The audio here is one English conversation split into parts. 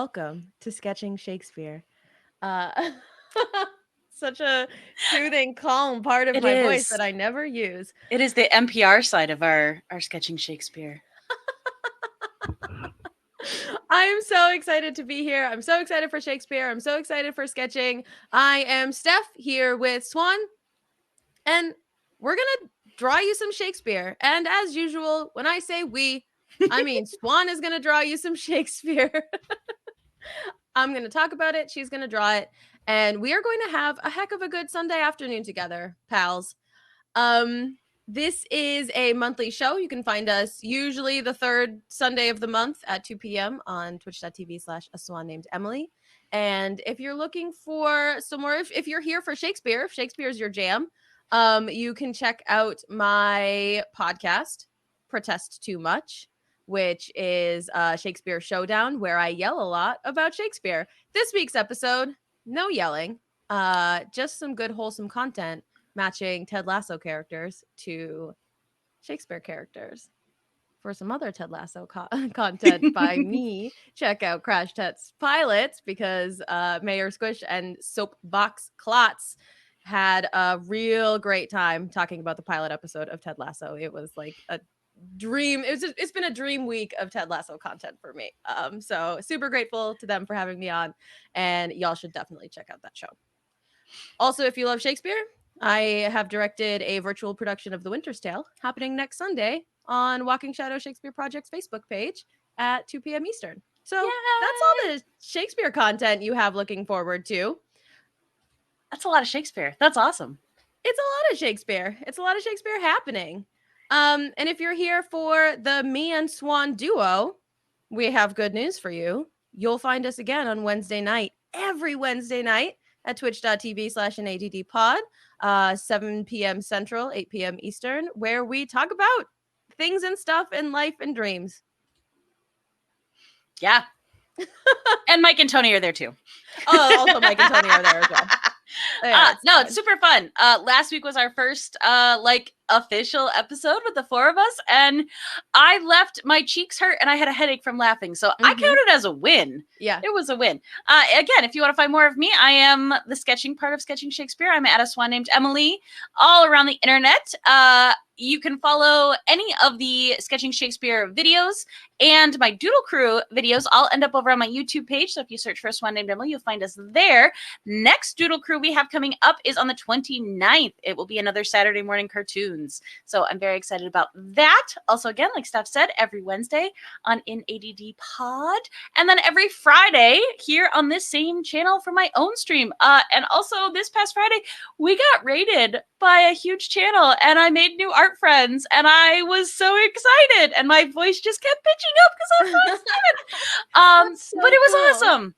welcome to Sketching Shakespeare. Uh, such a soothing, calm part of It my voice is. that I never use. It is the NPR side of our Sketching Shakespeare. I am so excited to be here. I'm so excited for Shakespeare. I'm so excited for sketching. I am Steph here with Swan, and we're going to draw you some Shakespeare. And as usual, when I say we, I mean Swan is going to draw you some Shakespeare. I'm going to talk about it. She's going to draw it. And we are going to have a heck of a good Sunday afternoon together, pals. This is a monthly show. You can find us usually the third Sunday of the month at 2 p.m. on twitch.tv/a swan named Emily. And if you're looking for some more, if you're here for Shakespeare, if Shakespeare is your jam, you can check out my podcast, Protest Too Much, which is Shakespeare Showdown, where I yell a lot about Shakespeare. This week's episode, no yelling, just some good, wholesome content matching Ted Lasso characters to Shakespeare characters. For some other Ted Lasso content by me, check out Crash Test Pilots because Mayor Squish and Soapbox Klotz had a real great time talking about the pilot episode of Ted Lasso. It was like a dream. It's been a dream week of Ted Lasso content for me. So super grateful to them for having me on, and y'all should definitely check out that show. Also, if you love Shakespeare, I have directed a virtual production of The Winter's Tale happening next Sunday on Walking Shadow Shakespeare Project's Facebook page at 2 p.m. Eastern. So that's all the Shakespeare content you have looking forward to. That's a lot of Shakespeare. That's awesome. It's a lot of Shakespeare. It's a lot of Shakespeare happening. And if you're here for the me and Swan duo, we have good news for you. You'll find us again on Wednesday night, every Wednesday night at twitch.tv/an-add-pod, 7 p.m. Central, 8 p.m. Eastern, where we talk about things and stuff in life and dreams. Yeah. And Mike and Tony are there too. Oh, also Mike and Tony are there as well. Yeah, it's super fun. Last week was our first official episode with the four of us, and I left my cheeks hurt and I had a headache from laughing. So I count it as a win. Yeah. It was a win. Again, if you want to find more of me, I am the sketching part of Sketching Shakespeare. I'm at a swan named Emily all around the internet. You can follow any of the Sketching Shakespeare videos and my Doodle Crew videos. I'll end up over on my YouTube page. So if you search for a swan named Emily, you'll find us there. Next Doodle Crew we have coming up is on the 29th. It will be another Saturday morning cartoons. So I'm very excited about that. Also, again, like Steph said, every Wednesday on In-ADD Pod. And then every Friday here on this same channel for my own stream. And also this past Friday, we got rated by a huge channel and I made new art friends and I was so excited and my voice just kept pitching up because I was so excited. But it was awesome.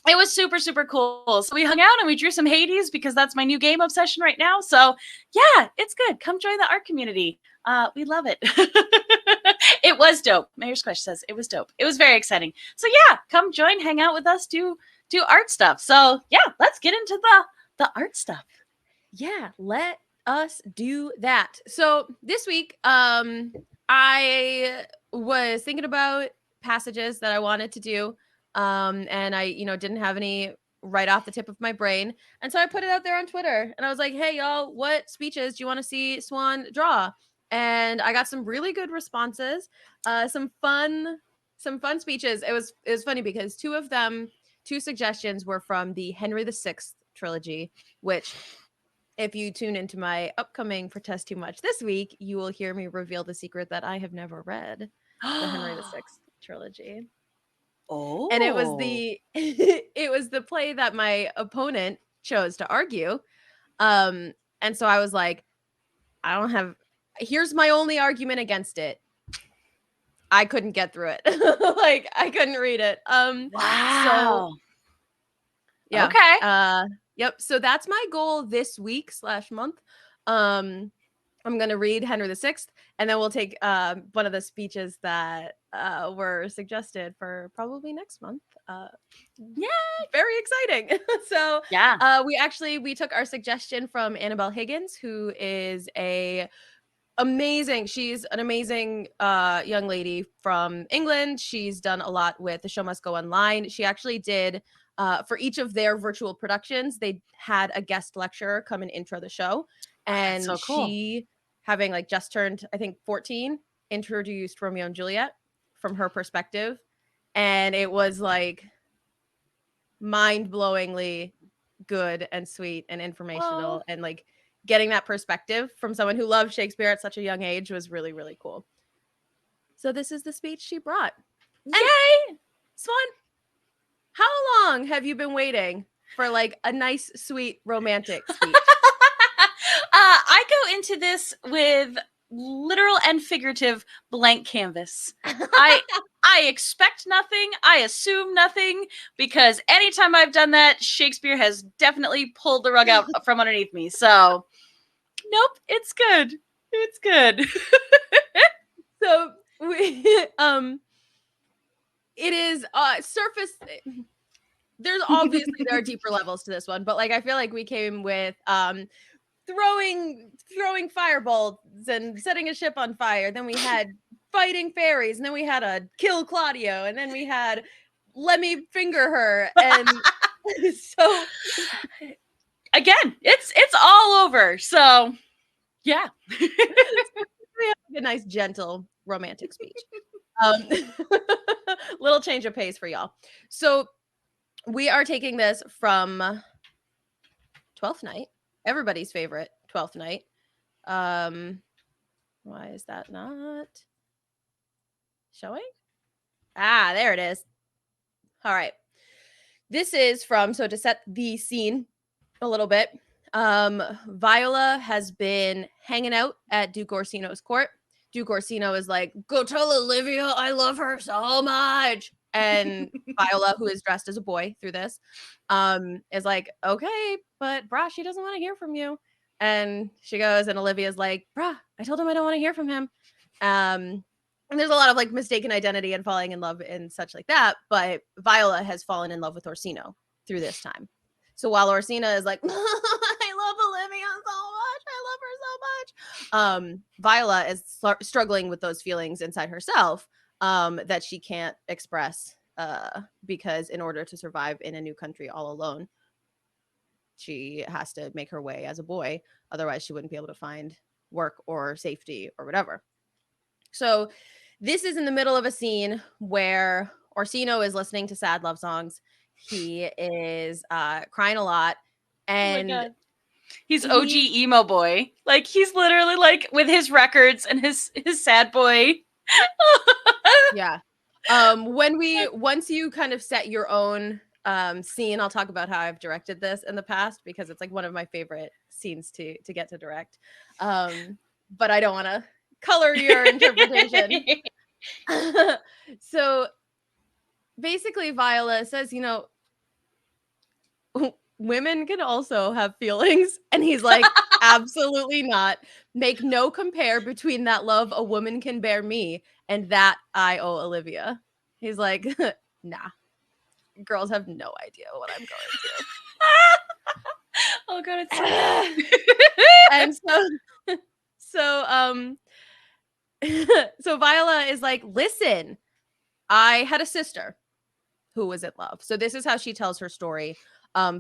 It was super, super cool. So we hung out and we drew some Hades because that's my new game obsession right now. So yeah, it's good. Come join the art community. We love it. It was dope. Mayor Squish says it was dope. It was very exciting. So yeah, come join, hang out with us, do art stuff. So yeah, let's get into the art stuff. Yeah, let us do that. So this week, I was thinking about passages that I wanted to do. And I, didn't have any right off the tip of my brain. And so I put it out there on Twitter and I was like, hey, y'all, what speeches do you want to see Swan draw? And I got some really good responses, some fun speeches. It was funny because two suggestions were from the Henry VI trilogy, which if you tune into my upcoming Protest Too Much this week, you will hear me reveal the secret that I have never read the Henry VI trilogy. Oh. And it was the play that my opponent chose to argue. And so I was like, here's my only argument against it. I couldn't get through it. Like I couldn't read it. Wow. So, yeah. Okay. Yep. So that's my goal this week / month. I'm going to read Henry VI, and then we'll take one of the speeches that were suggested for probably next month. Yeah, very exciting. So yeah, we took our suggestion from Annabelle Higgins, who is a amazing. She's an amazing young lady from England. She's done a lot with The Show Must Go Online. She actually did for each of their virtual productions, they had a guest lecturer come and intro the show. And so cool. she, having like just turned, I think, 14, introduced Romeo and Juliet from her perspective. And it was like mind-blowingly good and sweet and informational, and like getting that perspective from someone who loved Shakespeare at such a young age was really, really cool. So this is the speech she brought. Yay! Swan, how long have you been waiting for like a nice, sweet, romantic speech? I go into this with literal and figurative blank canvas. I expect nothing. I assume nothing, because anytime I've done that, Shakespeare has definitely pulled the rug out from underneath me. So, nope, it's good. It's good. So we, it is surface. There's obviously there are deeper levels to this one, but like I feel like we came with throwing firebolts and setting a ship on fire. Then we had fighting fairies, and then we had a kill Claudio, and then we had let me finger her, and so again, it's all over. So yeah. we have a nice, gentle, romantic speech. Little change of pace for y'all. So we are taking this from Twelfth Night, everybody's favorite Twelfth Night. Why is that not showing? Ah, there it is. All right. This is from, so to set the scene a little bit, Viola has been hanging out at Duke Orsino's court. Duke Orsino is like, go tell Olivia I love her so much. And Viola, who is dressed as a boy through this, is like, okay, but brah, she doesn't want to hear from you. And she goes, and Olivia's like, brah, I told him I don't want to hear from him. And there's a lot of like mistaken identity and falling in love and such like that. But Viola has fallen in love with Orsino through this time. So while Orsina is like, I love Olivia so much, I love her so much, Viola is struggling with those feelings inside herself that she can't express because in order to survive in a new country all alone, she has to make her way as a boy. Otherwise, she wouldn't be able to find work or safety or whatever. So this is in the middle of a scene where Orsino is listening to sad love songs. He is crying a lot. And oh he's OG emo boy. Like he's literally like with his records and his sad boy. Yeah. Once you kind of set your own scene, I'll talk about how I've directed this in the past, because it's like one of my favorite scenes to get to direct. But I don't want to color your interpretation. So basically Viola says, you know, women can also have feelings. And he's like, absolutely not. Make no compare between that love a woman can bear me and that I owe Olivia. He's like, nah, girls have no idea what I'm going through. Oh god, it's so And so Viola is like, listen, I had a sister who was in love. So this is how she tells her story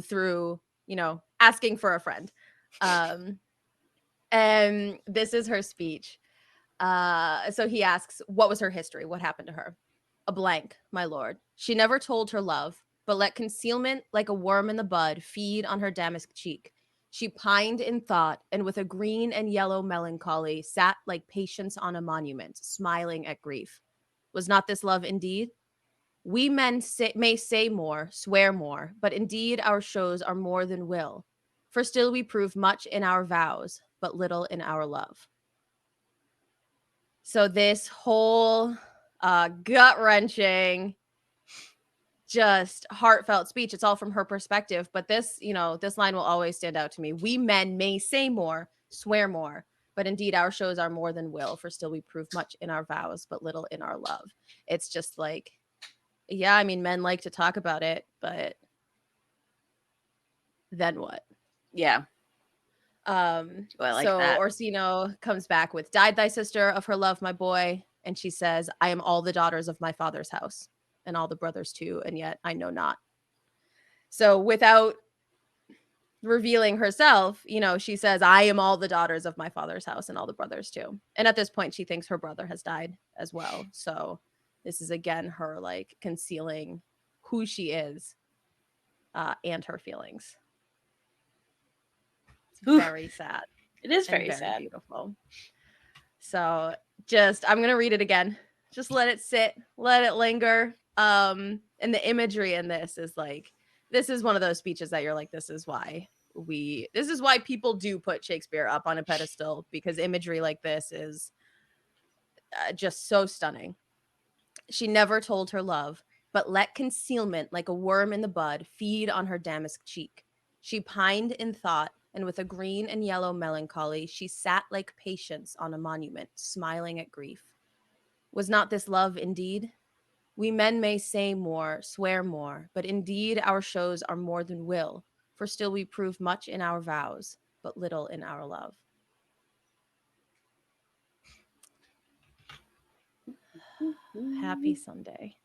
through, you know, asking for a friend. And this is her speech. So he asks, what was her history? What happened to her? A blank, my lord. She never told her love, but let concealment like a worm in the bud feed on her damask cheek. She pined in thought, and with a green and yellow melancholy sat like patience on a monument, smiling at grief. Was not this love indeed? We men may say more, swear more, but indeed our shows are more than will. For still we prove much in our vows, but little in our love. So this whole gut-wrenching, just heartfelt speech, it's all from her perspective. But this, you know, this line will always stand out to me. We men may say more, swear more, but indeed our shows are more than will. For still we prove much in our vows, but little in our love. It's just like, yeah, I mean, men like to talk about it, but then what? yeah. I like So that. Orsino comes back with, died thy sister of her love, my boy. And she says, I am all the daughters of my father's house, and all the brothers too, and yet I know not. So without revealing herself, she says, I am all the daughters of my father's house and all the brothers too. And at this point, she thinks her brother has died as well. So this is again her like concealing who she is and her feelings. It's very sad. It is and very sad. beautiful. So I'm going to read it again. Just let it sit, let it linger. And the imagery in this is like, this is one of those speeches that you're like, this is why people do put Shakespeare up on a pedestal, because imagery like this is just so stunning. She never told her love, but let concealment like a worm in the bud feed on her damask cheek. She pined in thought, and with a green and yellow melancholy, she sat like Patience on a monument, smiling at grief. Was not this love indeed? We men may say more, swear more, but indeed our shows are more than will, for still we prove much in our vows, but little in our love. Happy Sunday.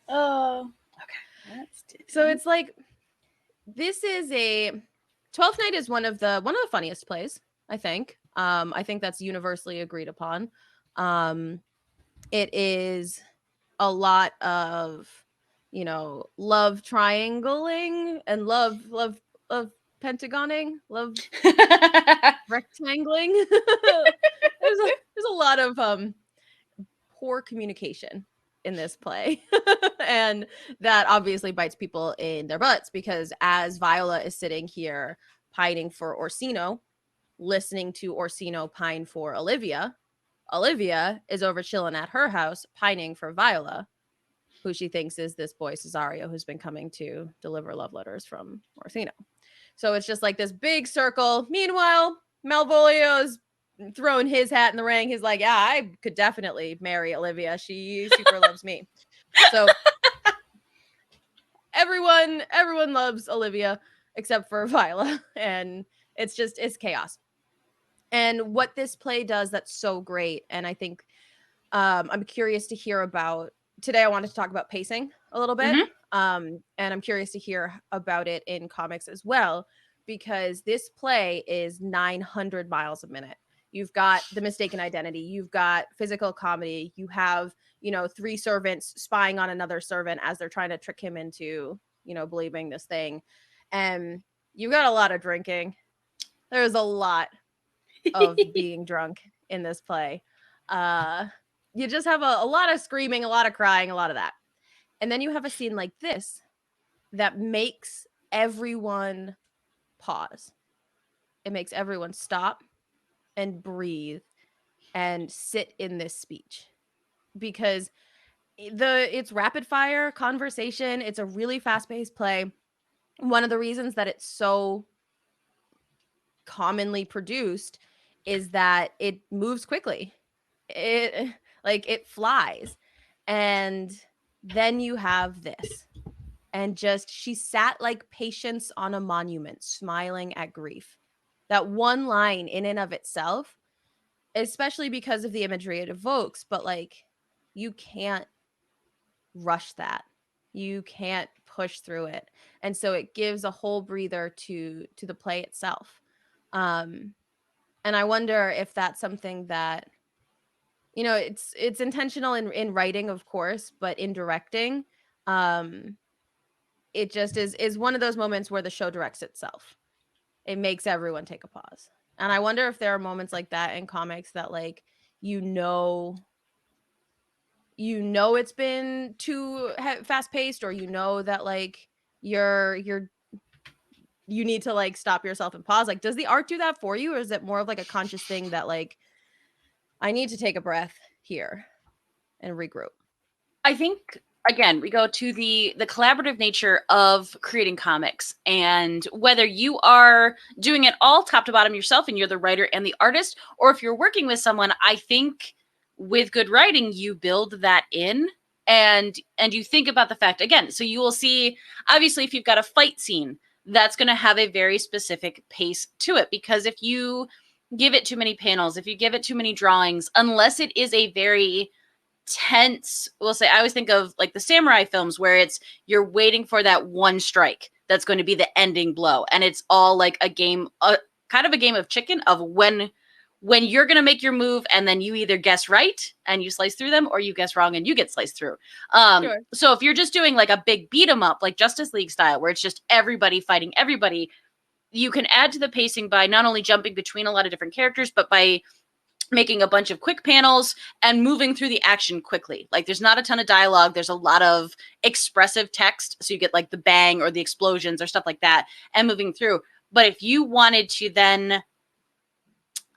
Oh, okay. So it's like, this is a Twelfth Night is one of the funniest plays, I think. I think that's universally agreed upon. It is a lot of, love triangling and love pentagoning, love rectangling. there's a lot of poor communication in this play. And that obviously bites people in their butts, because as Viola is sitting here pining for Orsino, listening to Orsino pine for Olivia is over chilling at her house pining for Viola, who she thinks is this boy Cesario, who's been coming to deliver love letters from Orsino. So it's just like this big circle. Meanwhile, Malvolio's throwing his hat in the ring. He's like, yeah, I could definitely marry Olivia. She super loves me. So everyone loves Olivia except for Viola, and it's chaos. And what this play does that's so great, and I think I'm curious to hear about today. I wanted to talk about pacing a little bit, and I'm curious to hear about it in comics as well, because this play is 900 miles a minute. You've got the mistaken identity, you've got physical comedy, you have, three servants spying on another servant as they're trying to trick him into, believing this thing. And you've got a lot of drinking. There's a lot of being drunk in this play. You just have a lot of screaming, a lot of crying, a lot of that. And then you have a scene like this that makes everyone pause. It makes everyone stop and breathe and sit in this speech, because it's rapid fire conversation. It's a really fast-paced play. One of the reasons that it's so commonly produced is that it moves quickly. It flies. And then you have this, and just she sat like Patience on a monument, smiling at grief. That one line in and of itself, especially because of the imagery it evokes, but like, you can't rush that. You can't push through it. And so it gives a whole breather to the play itself. And I wonder if that's something that, it's intentional in writing, of course, but in directing, it just is one of those moments where the show directs itself. It makes everyone take a pause. And I wonder if there are moments like that in comics that, like, it's been too fast paced, or that like you need to like stop yourself and pause. Like, does the art do that for you, or is it more of like a conscious thing that like, I need to take a breath here and regroup? I think, again, we go to the collaborative nature of creating comics, and whether you are doing it all top to bottom yourself and you're the writer and the artist, or if you're working with someone, I think with good writing, you build that in, and you think about the fact, again, so you will see, obviously, if you've got a fight scene, that's going to have a very specific pace to it. Because if you give it too many panels, if you give it too many drawings, unless it is a very tense, we'll say, I always think of like the samurai films where it's you're waiting for that one strike that's going to be the ending blow, and it's all like a game, kind of a game of chicken of when you're going to make your move, and then you either guess right and you slice through them, or you guess wrong and you get sliced through. Sure. So if you're just doing like a big beat 'em up, like Justice League style, where it's just everybody fighting everybody, you can add to the pacing by not only jumping between a lot of different characters, but by making a bunch of quick panels and moving through the action quickly. Like there's not a ton of dialogue. There's a lot of expressive text. So you get like the bang or the explosions or stuff like that and moving through. But if you wanted to then,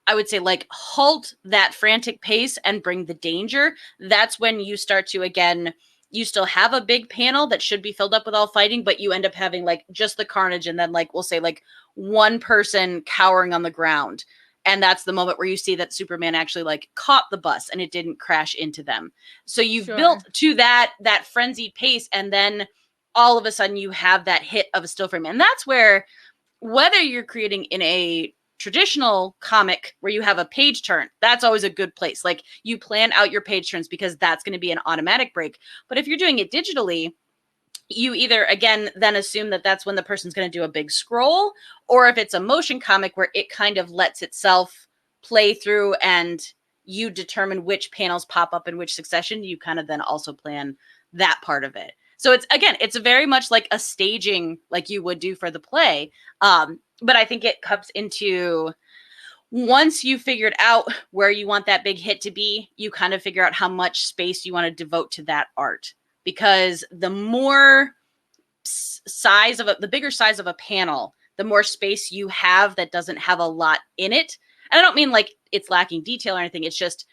I would say, like halt that frantic pace and bring the danger, that's when you start to, again, you still have a big panel that should be filled up with all fighting, but you end up having like just the carnage, and then like we'll say like one person cowering on the ground. And that's the moment where you see that Superman actually like caught the bus and it didn't crash into them. So you've Sure. built to that frenzied pace, and then all of a sudden you have that hit of a still frame. And that's where, whether you're creating in a traditional comic where you have a page turn, that's always a good place. Like you plan out your page turns because that's going to be an automatic break. But if you're doing it digitally, you either, again, then assume that that's when the person's going to do a big scroll, or if it's a motion comic where it kind of lets itself play through and you determine which panels pop up in which succession, you kind of then also plan that part of it. So it's, again, it's very much like a staging like you would do for the play. But I think it comes into, once you figured out where you want that big hit to be, you kind of figure out how much space you want to devote to that art. Because the more size of the bigger size of a panel, the more space you have that doesn't have a lot in it. And I don't mean like it's lacking detail or anything. It's just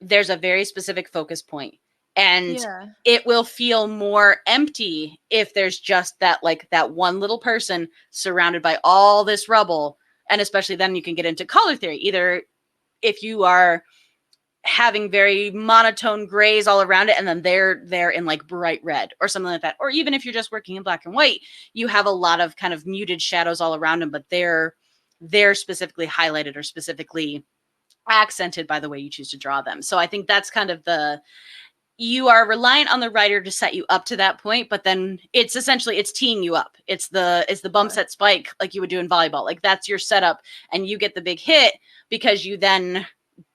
there's a very specific focus point, and it will feel more empty if there's just that, like that one little person surrounded by all this rubble. And especially then you can get into color theory. Either if you are having very monotone grays all around it, and then they're in like bright red or something like that. Or even if you're just working in black and white, you have a lot of kind of muted shadows all around them, but they're specifically highlighted or specifically accented by the way you choose to draw them. So I think that's kind of you are reliant on the writer to set you up to that point, but then it's essentially, it's teeing you up. It's the bump set spike like you would do in volleyball. Like that's your setup, and you get the big hit because you then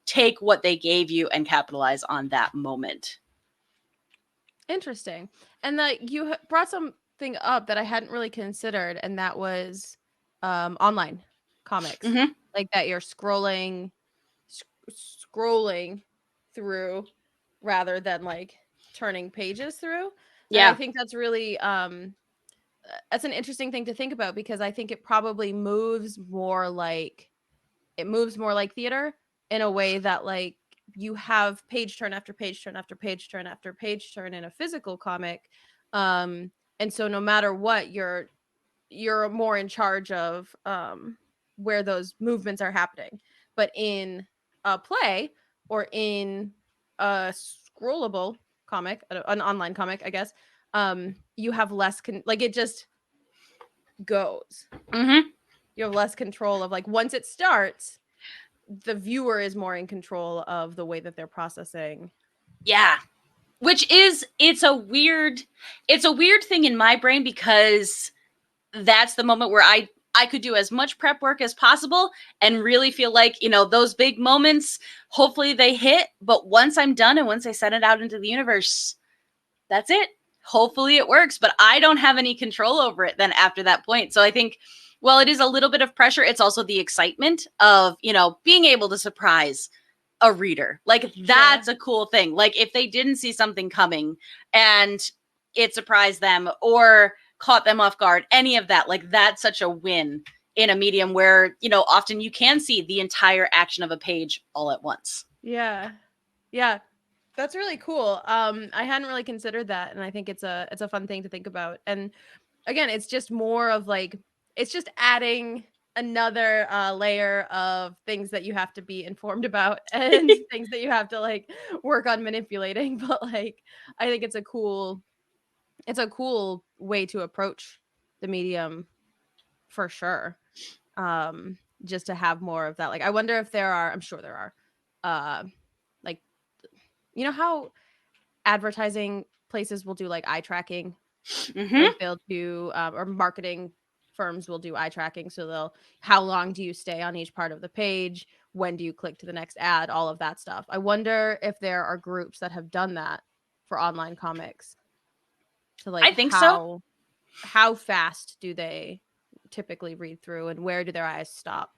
take what they gave you and capitalize on that moment. Interesting. And that you brought something up that I hadn't really considered, and that was online comics. Mm-hmm. Like that you're scrolling through rather than like turning pages through. Yeah. And I think that's really that's an interesting thing to think about, because I think it probably moves more like theater, in a way that like you have page turn after page turn after page turn after page turn in a physical comic. And so no matter what, you're more in charge of where those movements are happening. But in a play or in a scrollable comic, an online comic, I guess, you have less like it just goes. Mm-hmm. You have less control of like, once it starts, the viewer is more in control of the way that they're processing. Yeah. Which is, it's a weird thing in my brain, because that's the moment where I could do as much prep work as possible and really feel like, you know, those big moments, hopefully they hit. But once I'm done and once I send it out into the universe, that's it. Hopefully it works, but I don't have any control over it then after that point. So I think, well, it is a little bit of pressure. It's also the excitement of, you know, being able to surprise a reader. Like that's a cool thing. Like if they didn't see something coming and it surprised them or caught them off guard, any of that, like that's such a win in a medium where, you know, often you can see the entire action of a page all at once. Yeah. That's really cool. I hadn't really considered that, and I think it's a fun thing to think about. And again, it's just more of like, it's just adding another layer of things that you have to be informed about and things that you have to like work on manipulating. But like, I think it's a cool way to approach the medium for sure. Just to have more of that. Like, I wonder if there are, I'm sure there are, like, you know how advertising places will do like eye tracking, Mm-hmm. like they'll do, or marketing firms will do eye tracking. So they'll, how long do you stay on each part of the page? When do you click to the next ad? All of that stuff. I wonder if there are groups that have done that for online comics, to like I think so. how fast do they typically read through, and where do their eyes stop?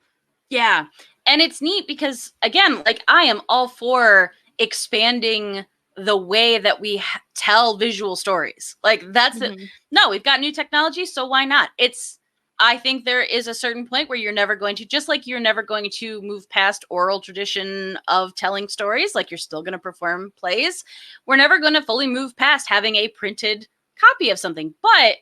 Yeah. And it's neat because, again, like I am all for expanding the way that we tell visual stories. Like that's Mhm. no, we've got new technology, so why not? I think there is a certain point where you're never going to, just like you're never going to move past oral tradition of telling stories, like you're still going to perform plays. We're never going to fully move past having a printed copy of something, but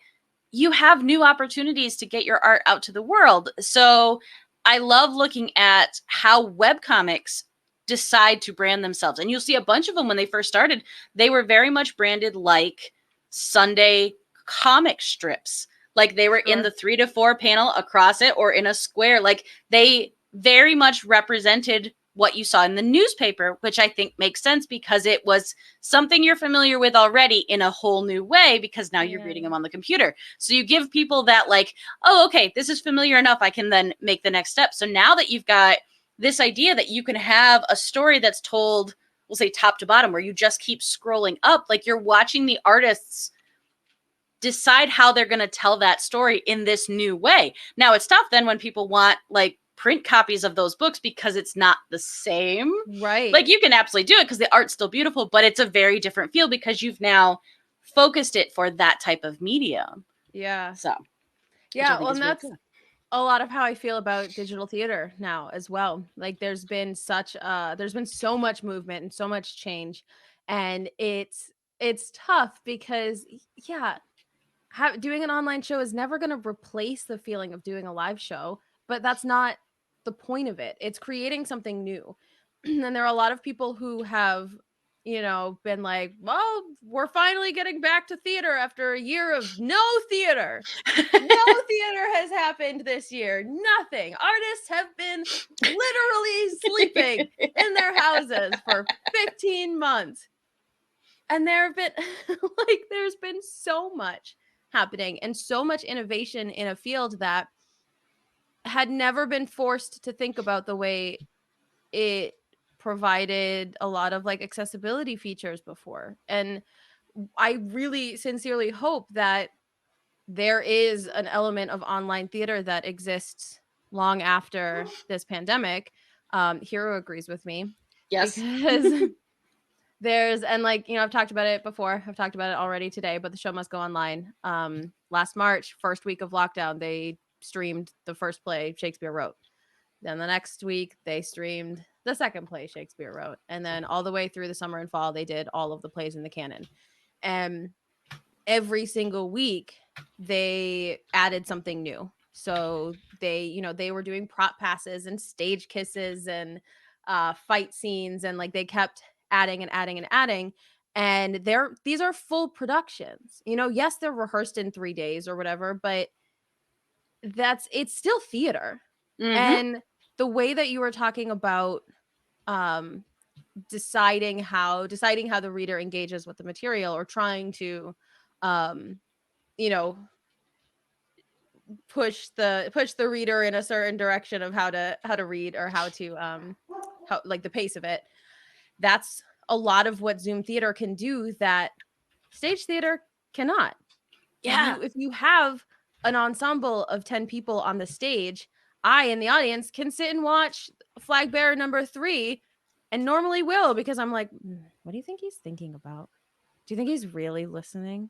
you have new opportunities to get your art out to the world. So I love looking at how webcomics decide to brand themselves. And you'll see a bunch of them when they first started, they were very much branded like Sunday comic strips. Like they were in the 3 to 4 panel across it or in a square. Like they very much represented what you saw in the newspaper, which I think makes sense because it was something you're familiar with already in a whole new way because now you're reading them on the computer. So you give people that like, oh, okay, this is familiar enough. I can then make the next step. So now that you've got this idea that you can have a story that's told, we'll say top to bottom, where you just keep scrolling up, like you're watching the artists decide how they're going to tell that story in this new way. Now it's tough then when people want like print copies of those books because it's not the same. Right. Like you can absolutely do it because the art's still beautiful, but it's a very different feel because you've now focused it for that type of medium. Yeah. So, Yeah. Well, and that's a lot of how I feel about digital theater now as well. Like there's been so much movement and so much change, and it's tough because yeah, doing an online show is never going to replace the feeling of doing a live show, but that's not the point of it. It's creating something new. And there are a lot of people who have, been like, well, we're finally getting back to theater after a year of no theater. No theater has happened this year. Nothing. Artists have been literally sleeping in their houses for 15 months. And there have been there's been so much happening and so much innovation in a field that had never been forced to think about the way it provided a lot of like accessibility features before. And I really sincerely hope that there is an element of online theater that exists long after this pandemic. Hero agrees with me. yes. Because there's, and like, I've talked about it before. I've talked about it already today, but the show must go online. Last March, first week of lockdown, they streamed the first play Shakespeare wrote. Then the next week, they streamed the second play Shakespeare wrote. And then all the way through the summer and fall, they did all of the plays in the canon. And every single week, they added something new. So they were doing prop passes and stage kisses and fight scenes, and like they kept adding and adding and adding. And these are full productions. Yes, they're rehearsed in 3 days or whatever, but it's still theater. Mm-hmm. And the way that you were talking about um deciding how the reader engages with the material, or trying to um you know push the reader in a certain direction of how to read, or how to how like the pace of it. That's a lot of what Zoom theater can do that stage theater cannot. Yeah. If you have an ensemble of 10 people on the stage, I in the audience can sit and watch Flag Bearer number 3, and normally will, because I'm like, what do you think he's thinking about? Do you think he's really listening?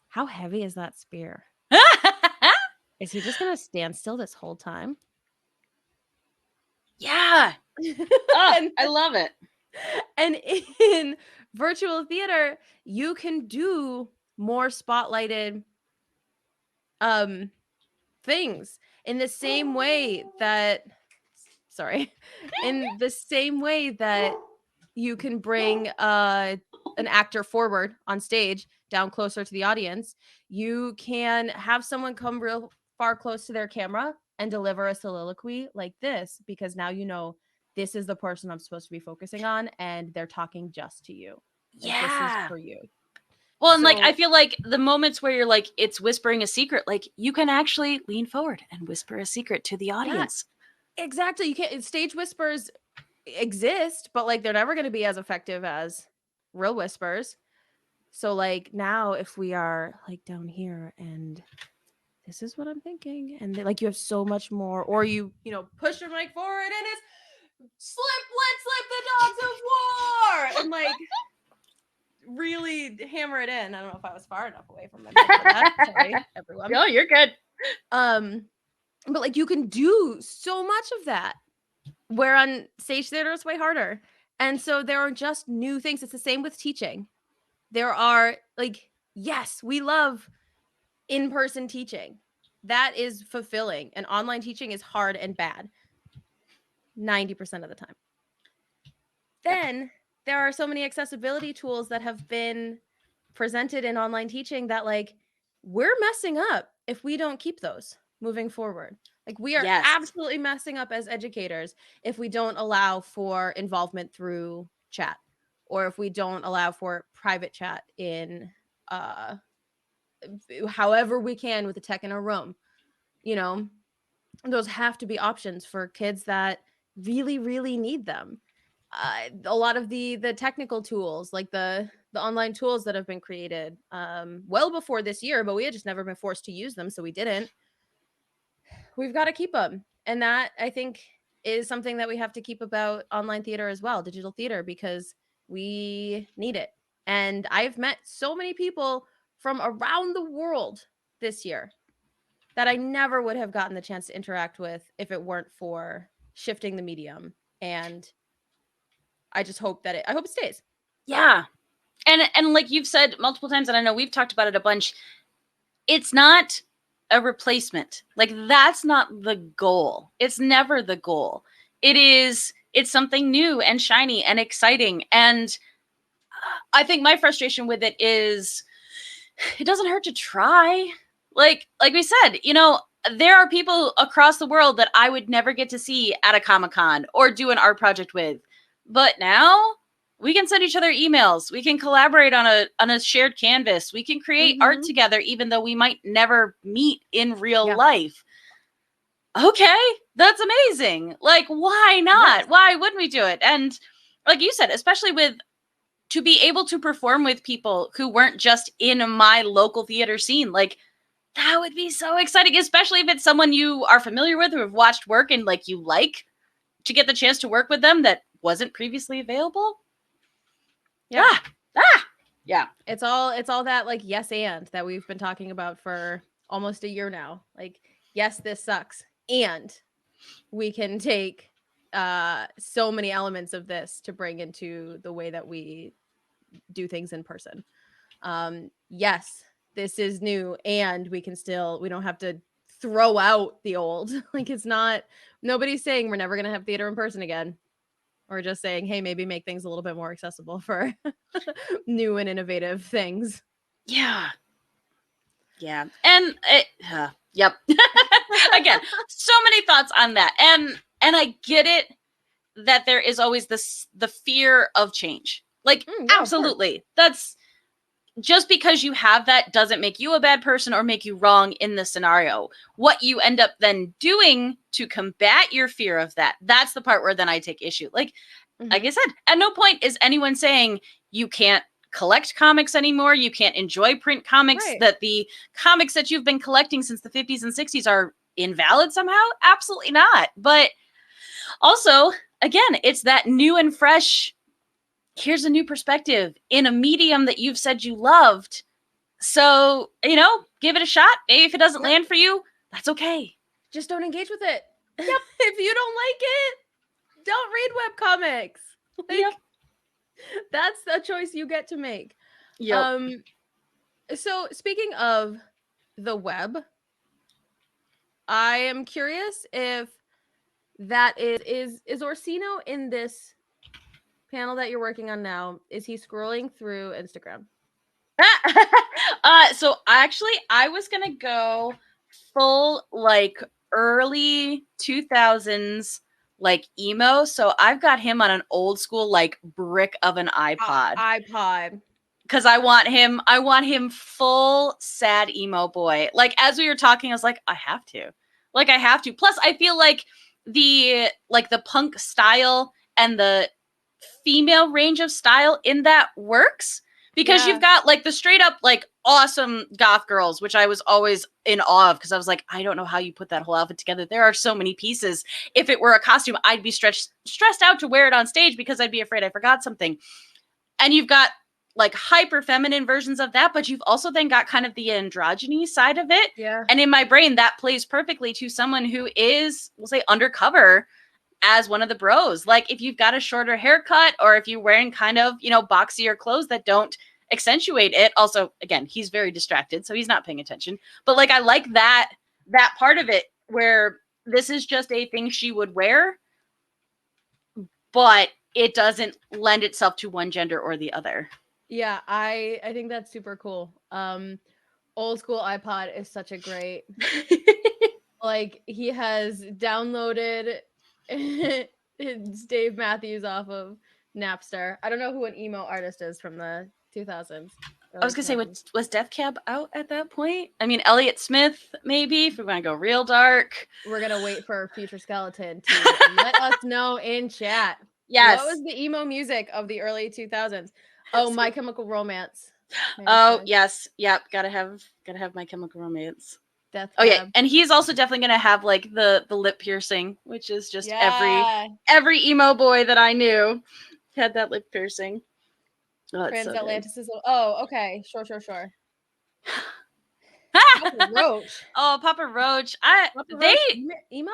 How heavy is that spear? Is he just gonna stand still this whole time? Yeah. Oh, I love it. And in virtual theater, you can do more spotlighted things in the same way that in the same way that you can bring an actor forward on stage, down closer to the audience. You can have someone come real far close to their camera and deliver a soliloquy like this, because now you know this is the person I'm supposed to be focusing on, and they're talking just to you. Like, this is Yeah. for you. Well, and like So- I feel like the moments where you're like it's whispering a secret, like you can actually lean forward and whisper a secret to the audience. Exactly. You can't, stage whispers exist, but like they're never going to be as effective as real whispers. So like now if we are like down here and this is what I'm thinking, and like you have so much more, or you know, push your mic forward and it's let's slip the dogs of war, and like really hammer it in. I don't know if I was far enough away from my mic for that. Sorry, everyone. No, you're good. But like you can do so much of that, where on stage theater it's way harder. And so there are just new things. It's the same with teaching. There are like, yes, we love in-person teaching. That is fulfilling. And online teaching is hard and bad 90% of the time. Then there are so many accessibility tools that have been presented in online teaching that like we're messing up if we don't keep those moving forward. Like we are absolutely messing up as educators if we don't allow for involvement through chat, or if we don't allow for private chat in however we can with the tech in a room. You know, those have to be options for kids that really, really need them. A lot of the technical tools, like the online tools that have been created well before this year, but we had just never been forced to use them, so we didn't. We've got to keep them, and that I think is something that we have to keep about online theater as well, digital theater, because we need it. And I've met so many people from around the world this year that I never would have gotten the chance to interact with if it weren't for shifting the medium. And I just hope that I hope it stays. Yeah. And like you've said multiple times, and I know we've talked about it a bunch, it's not a replacement. Like that's not the goal. It's never the goal. It's something new and shiny and exciting. And I think my frustration with it is it doesn't hurt to try. Like we said, you know, there are people across the world that I would never get to see at a Comic-Con or do an art project with. But now we can send each other emails. We can collaborate on a shared canvas. We can create art together, even though we might never meet in real life. Okay, that's amazing. Like, why not? Yes. Why wouldn't we do it? And like you said, especially with to be able to perform with people who weren't just in my local theater scene, like that would be so exciting, especially if it's someone you are familiar with or have watched work and like you like to get the chance to work with them that wasn't previously available. Yeah. Yeah. It's all that like yes and that we've been talking about for almost a year now. Like, yes, this sucks. And we can take so many elements of this to bring into the way that we do things in person. Yes, this is new, and we don't have to throw out the old. Like, it's not, nobody's saying we're never going to have theater in person again. Or just saying, hey, maybe make things a little bit more accessible for new and innovative things. Yeah. Yeah. And yep. Again, so many thoughts on that. And I get it that there is always the fear of change. Like, absolutely. That's just because you have that doesn't make you a bad person or make you wrong in the scenario. What you end up then doing to combat your fear of that, that's the part where then I take issue. Like I said, at no point is anyone saying you can't collect comics anymore. You can't enjoy print comics, that the comics that you've been collecting since the 50s and 60s are invalid somehow. Absolutely not. But also, again, it's that new and fresh, here's a new perspective in a medium that you've said you loved. So, you know, give it a shot. Maybe if it doesn't land for you, that's okay. Just don't engage with it. Yep. If you don't like it, don't read webcomics. Like, that's a choice you get to make. Yep. So speaking of the web, I am curious if that is Orsino in this panel that you're working on now, is he scrolling through Instagram? So actually I was gonna go full like early 2000s like emo. So I've got him on an old school like brick of an iPod. iPod. Because I want him full sad emo boy. Like as we were talking, I was like, I have to. Like I have to. Plus, I feel like the punk style and the female range of style in that works. Because you've got like the straight up like awesome goth girls, which I was always in awe of because I was like, I don't know how you put that whole outfit together. There are so many pieces. If it were a costume, I'd be stressed out to wear it on stage because I'd be afraid I forgot something. And you've got like hyper feminine versions of that, but you've also then got kind of the androgyny side of it. Yeah. And in my brain, that plays perfectly to someone who is, we'll say, undercover as one of the bros. Like if you've got a shorter haircut or if you're wearing kind of, boxier clothes that don't accentuate it. Also, again, he's very distracted, so he's not paying attention. But like I like that part of it where this is just a thing she would wear, but it doesn't lend itself to one gender or the other. Yeah, I think that's super cool. Old school iPod is such a great like he has downloaded Dave Matthews off of Napster. I don't know who an emo artist is from the 2000s. I was gonna say, was Death Cab out at that point? I mean, Elliott Smith, maybe, if we want to go real dark. We're gonna wait for Future Skeleton to let us know in chat. Yes. What was the emo music of the early 2000s? Oh, My Chemical Romance. Oh, yes. Yep. Gotta have My Chemical Romance. Death Oh, yeah. Cab. And he's also definitely gonna have like the lip piercing, which is just every emo boy that I knew had that lip piercing. Oh, Transatlanticism. Oh, okay. Sure. Papa Roach. Oh, Papa Roach. Emo?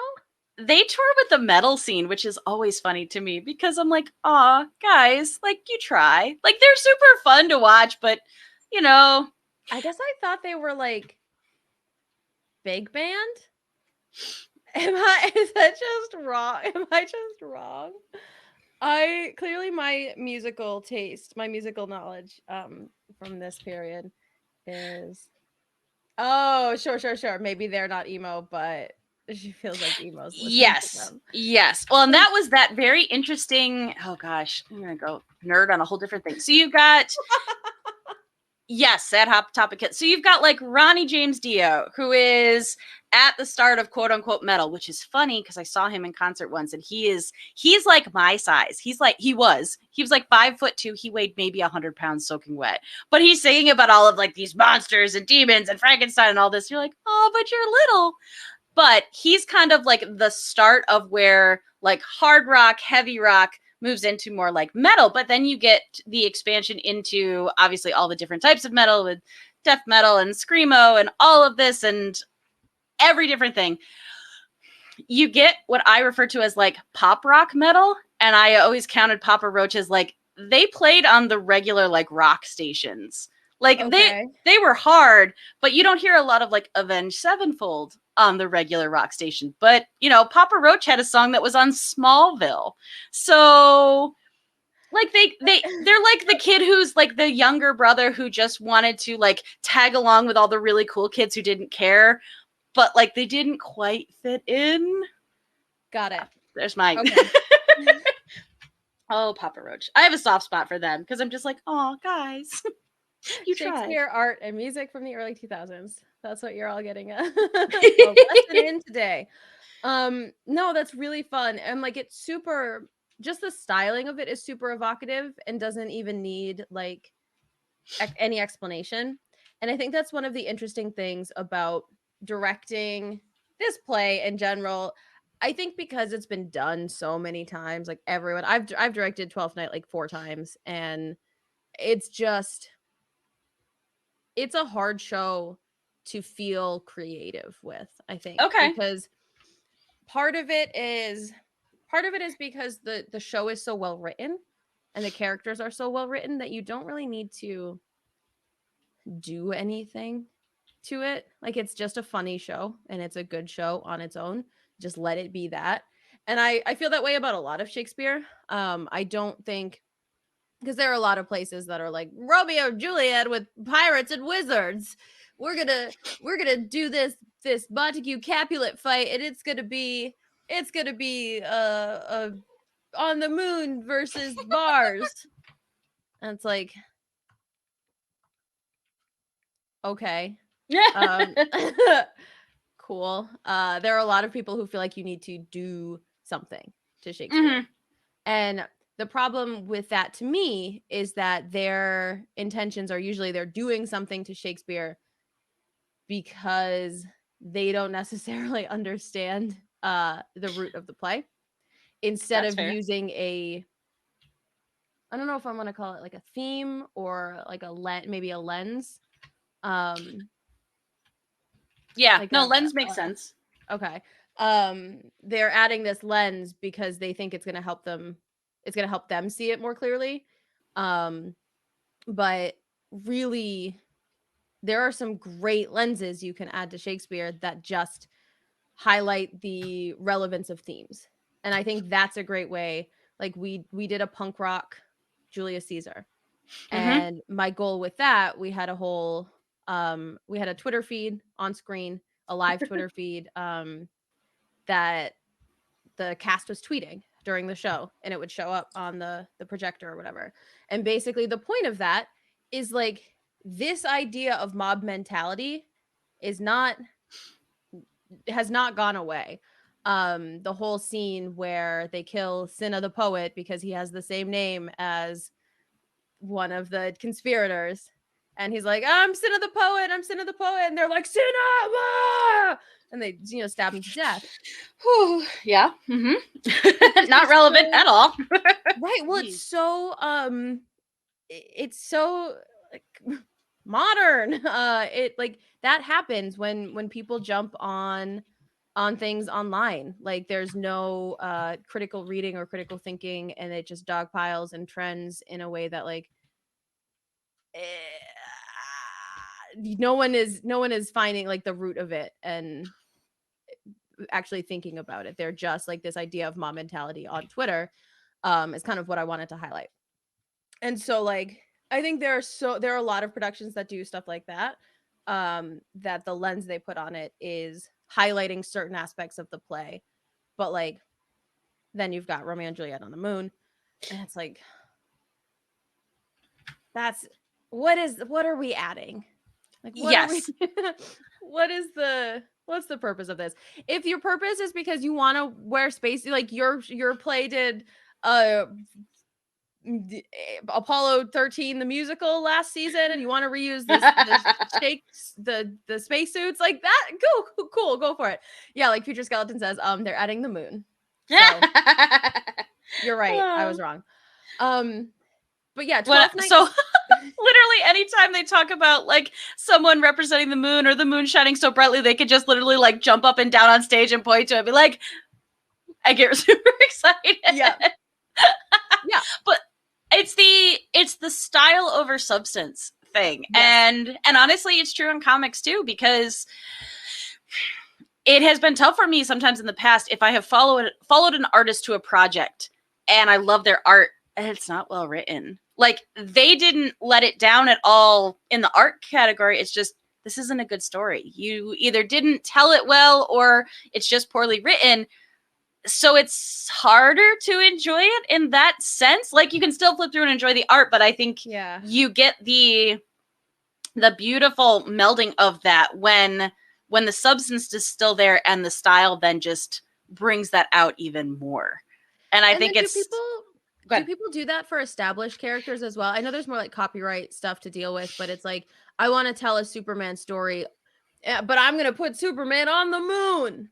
They tour with the metal scene, which is always funny to me because I'm like, aw, guys, like you try. Like they're super fun to watch, but I guess I thought they were like big band. Is that just wrong? Am I just wrong? I clearly my musical taste, my musical knowledge from this period is sure. Maybe they're not emo, but she feels like emo's listening to them. Yes. Well, and that was that very interesting. Oh gosh, I'm gonna go nerd on a whole different thing. So you've got yes, that hot topic hit. So you've got like Ronnie James Dio, who is at the start of quote unquote metal, which is funny because I saw him in concert once and he's like my size. He was like 5'2". He weighed maybe 100 pounds soaking wet, but he's singing about all of like these monsters and demons and Frankenstein and all this. You're like, oh, but you're little. But he's kind of like the start of where like hard rock, heavy rock moves into more like metal. But then you get the expansion into obviously all the different types of metal with death metal and screamo and all of this and every different thing. You get what I refer to as like pop rock metal. And I always counted Papa Roach as like they played on the regular like rock stations. Like they were hard, but you don't hear a lot of like Avenged Sevenfold on the regular rock station. But, Papa Roach had a song that was on Smallville. So like they're like the kid who's like the younger brother who just wanted to like tag along with all the really cool kids who didn't care, but like they didn't quite fit in. Got it. There's my Oh, Papa Roach. I have a soft spot for them because I'm just like, oh, guys. You Shakespeare tried. art and music from the early 2000s. That's what you're all getting a lesson in today. No, that's really fun. And like it's super, just the styling of it is super evocative and doesn't even need like any explanation. And I think that's one of the interesting things about directing this play in general. I think because it's been done so many times, like everyone, I've directed 12th Night like 4 times, and it's a hard show to feel creative with, I think. Okay. Because part of it is because the show is so well written and the characters are so well written that you don't really need to do anything to it. Like it's just a funny show and it's a good show on its own. Just let it be that. And I feel that way about a lot of Shakespeare. I don't think, because there are a lot of places that are like Romeo and Juliet with pirates and wizards. We're gonna do this this Montague Capulet fight, and it's gonna be on the moon versus Mars. And it's like, okay. Cool. There are a lot of people who feel like you need to do something to Shakespeare. And the problem with that to me is that their intentions are usually they're doing something to Shakespeare because they don't necessarily understand the root of the play. Instead That's of fair. using I don't know if I'm going to call it like a theme or like maybe a lens. Yeah, like no, lens makes sense. Okay. They're adding this lens because they think it's going to help them see it more clearly. But really there are some great lenses you can add to Shakespeare that just highlight the relevance of themes. And I think that's a great way. Like we did a punk rock Julius Caesar. And my goal with that, we had a whole we had a Twitter feed on screen, a live Twitter feed that the cast was tweeting during the show, and it would show up on the projector or whatever. And basically the point of that is like this idea of mob mentality has not gone away. The whole scene where they kill Cinna the poet because he has the same name as one of the conspirators, and he's like, I'm Cinna the poet, and they're like, Cinna, ah! And they stab him to death. Yeah. Not relevant at all. Right. Well, it's so like modern. It like that happens when people jump on things online. Like there's no critical reading or critical thinking, and it just dogpiles and trends in a way that like no one is finding like the root of it and actually thinking about it. They're just like this idea of mob mentality on Twitter is kind of what I wanted to highlight. And so like I think there are a lot of productions that do stuff like that, that the lens they put on it is highlighting certain aspects of the play. But like then you've got Romeo and Juliet on the moon, and it's like, that's what are we adding? Like what are we what's the purpose of this? If your purpose is because you want to wear space, like your play did Apollo 13 the musical last season, and you want to reuse the spacesuits like that, cool, go for it. Yeah, like Future Skeleton says, they're adding the moon. So you're right, I was wrong. But yeah, 12th Night. So literally anytime they talk about like someone representing the moon or the moon shining so brightly, they could just literally like jump up and down on stage and point to it and be like, I get super excited. Yeah. But it's the style over substance thing. Yes. And honestly, it's true in comics too, because it has been tough for me sometimes in the past if I have followed an artist to a project and I love their art and it's not well written. Like they didn't let it down at all in the art category. It's just, this isn't a good story. You either didn't tell it well or it's just poorly written. So it's harder to enjoy it in that sense. Like you can still flip through and enjoy the art, but I think you get the beautiful melding of that when the substance is still there and the style then just brings that out even more. And I think it's... Do people do that for established characters as well? I know there's more like copyright stuff to deal with, but it's like, I want to tell a Superman story, but I'm going to put Superman on the moon.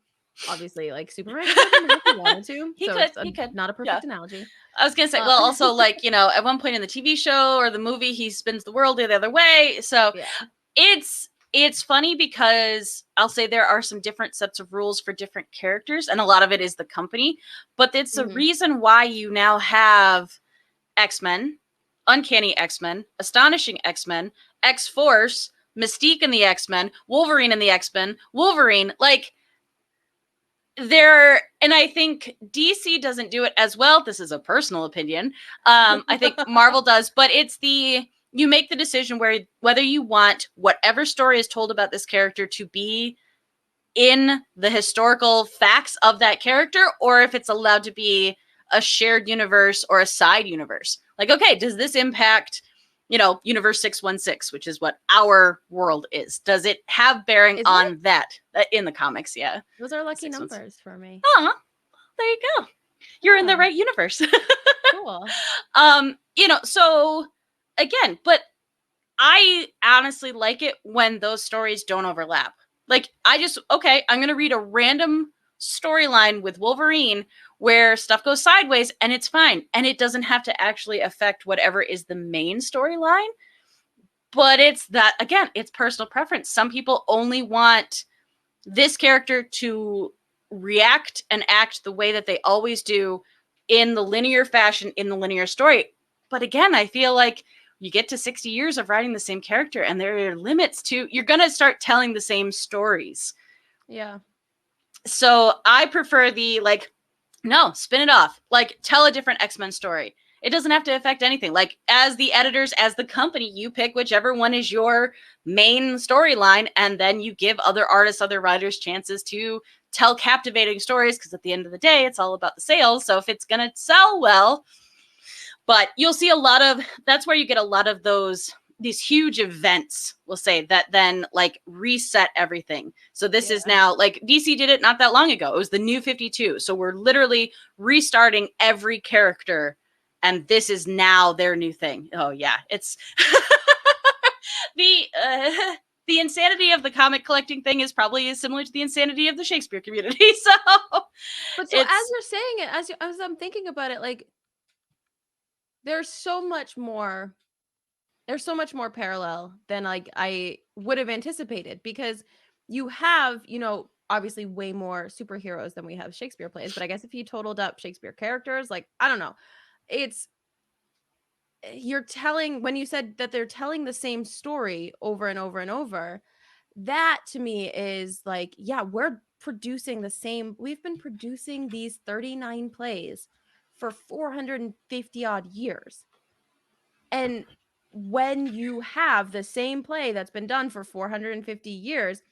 Obviously, like Superman could if he wanted to. He could. Not a perfect analogy. I was going to say, well, also like, at one point in the TV show or the movie, he spins the world the other way. So it's funny because I'll say there are some different sets of rules for different characters, and a lot of it is the company, but it's a reason why you now have X-Men, Uncanny X-Men, Astonishing X-Men, X-Force, Mystique in the X-Men, Wolverine in the X-Men, Wolverine, like and I think DC doesn't do it as well. This is a personal opinion. I think Marvel does, but it's you make the decision whether you want whatever story is told about this character to be in the historical facts of that character, or if it's allowed to be a shared universe or a side universe. Like, okay, does this impact, universe 616, which is what our world is? Does it have bearing on that in the comics? Yeah. Those are lucky numbers for me. Oh, there you go. You're in the right universe. Cool. So again, but I honestly like it when those stories don't overlap. Like, I'm going to read a random storyline with Wolverine where stuff goes sideways and it's fine. And it doesn't have to actually affect whatever is the main storyline. But it's that, again, it's personal preference. Some people only want this character to react and act the way that they always do in the linear fashion, in the linear story. But again, I feel like you get to 60 years of writing the same character and there are limits to, you're going to start telling the same stories. Yeah. So I prefer no, spin it off. Like, tell a different X-Men story. It doesn't have to affect anything. Like, as the editors, as the company, you pick whichever one is your main storyline, and then you give other artists, other writers chances to tell captivating stories, because at the end of the day, it's all about the sales. So if it's going to sell well, but you'll see that's where you get a lot of these huge events, we'll say, that then reset everything. So this is now, DC did it not that long ago. It was the New 52. So we're literally restarting every character, and this is now their new thing. Oh yeah, it's the insanity of the comic collecting thing is probably similar to the insanity of the Shakespeare community. So, but as you're saying it, as I'm thinking about it, there's so much more parallel than I would have anticipated, because you have, obviously way more superheroes than we have Shakespeare plays. But I guess if you totaled up Shakespeare characters, I don't know, when you said that they're telling the same story over and over and over, that to me is we've been producing these 39 plays for 450 odd years. And when you have the same play that's been done for 450 years,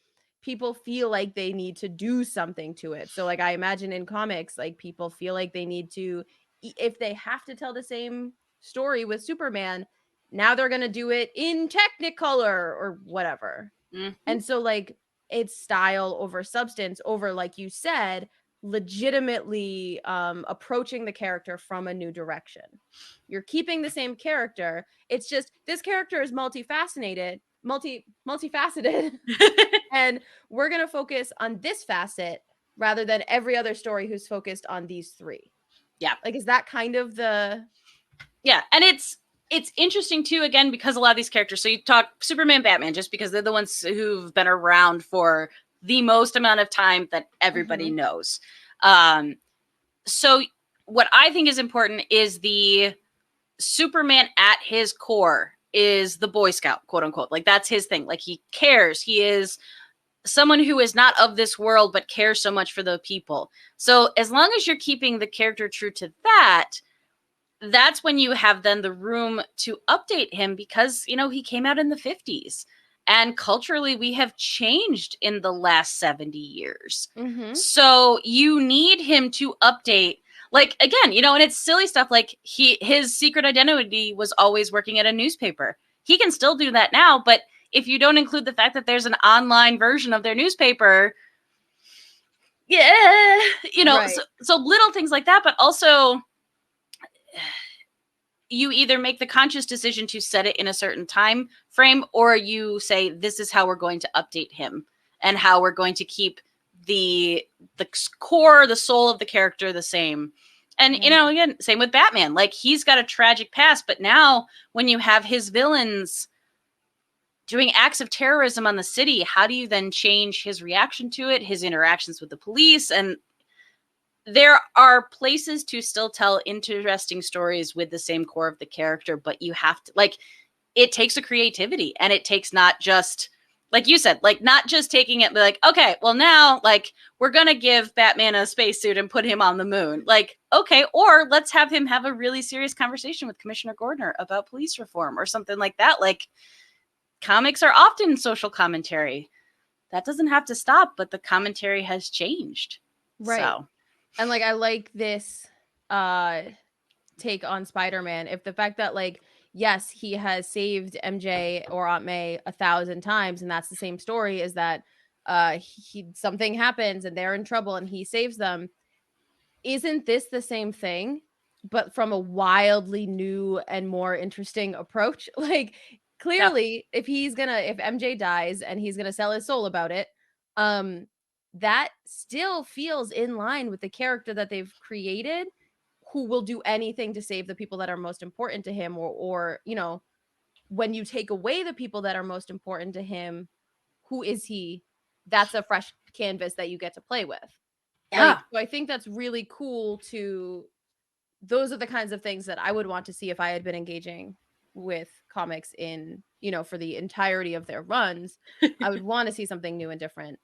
people feel like they need to do something to it. So I imagine in comics, people feel like they need to, if they have to tell the same story with Superman, now they're going to do it in Technicolor or whatever. Mm-hmm. And so it's style over substance over, like you said, legitimately approaching the character from a new direction. You're keeping the same character. It's just this character is multifaceted, and we're going to focus on this facet rather than every other story who's focused on these three. Yeah. Is that kind of the... Yeah. And it's interesting too, again, because a lot of these characters, so you talk Superman, Batman, just because they're the ones who've been around for the most amount of time that everybody knows. So what I think is important is the Superman at his core is the Boy Scout, quote unquote. That's his thing. He cares. He is someone who is not of this world, but cares so much for the people. So as long as you're keeping the character true to that, that's when you have then the room to update him, because, he came out in the 50s. And culturally, we have changed in the last 70 years. Mm-hmm. So you need him to update. Again, and it's silly stuff. His secret identity was always working at a newspaper. He can still do that now. But if you don't include the fact that there's an online version of their newspaper, right. So little things like that. But also, you either make the conscious decision to set it in a certain time frame, or you say, this is how we're going to update him and how we're going to keep the core, the soul of the character the same. And, again, same with Batman. He's got a tragic past, but now when you have his villains doing acts of terrorism on the city, how do you then change his reaction to it, his interactions with the police? And there are places to still tell interesting stories with the same core of the character, but you have to, it takes a creativity, and it takes not just, like you said, not just taking it, but okay, well now, we're going to give Batman a spacesuit and put him on the moon. Okay, or let's have him have a really serious conversation with Commissioner Gordner about police reform or something like that. Comics are often social commentary. that doesn't have to stop, but the commentary has changed. Right. So. And like I like this take on Spider-Man. If the fact that like yes, he has saved MJ or Aunt May 1,000 times, and that's the same story, is that something happens and they're in trouble and he saves them. Isn't this the same thing, but from a wildly new and more interesting approach? Like clearly, if MJ dies and he's gonna sell his soul about it, that still feels in line with the character that they've created, who will do anything to save the people that are most important to him, or you know, when you take away the people that are most important to him, who is he? That's a fresh canvas that you get to play with. Yeah. Like, so I think that's really cool. Those are the kinds of things that I would want to see if I had been engaging with comics in, you know, for the entirety of their runs. I would want to see something new and different.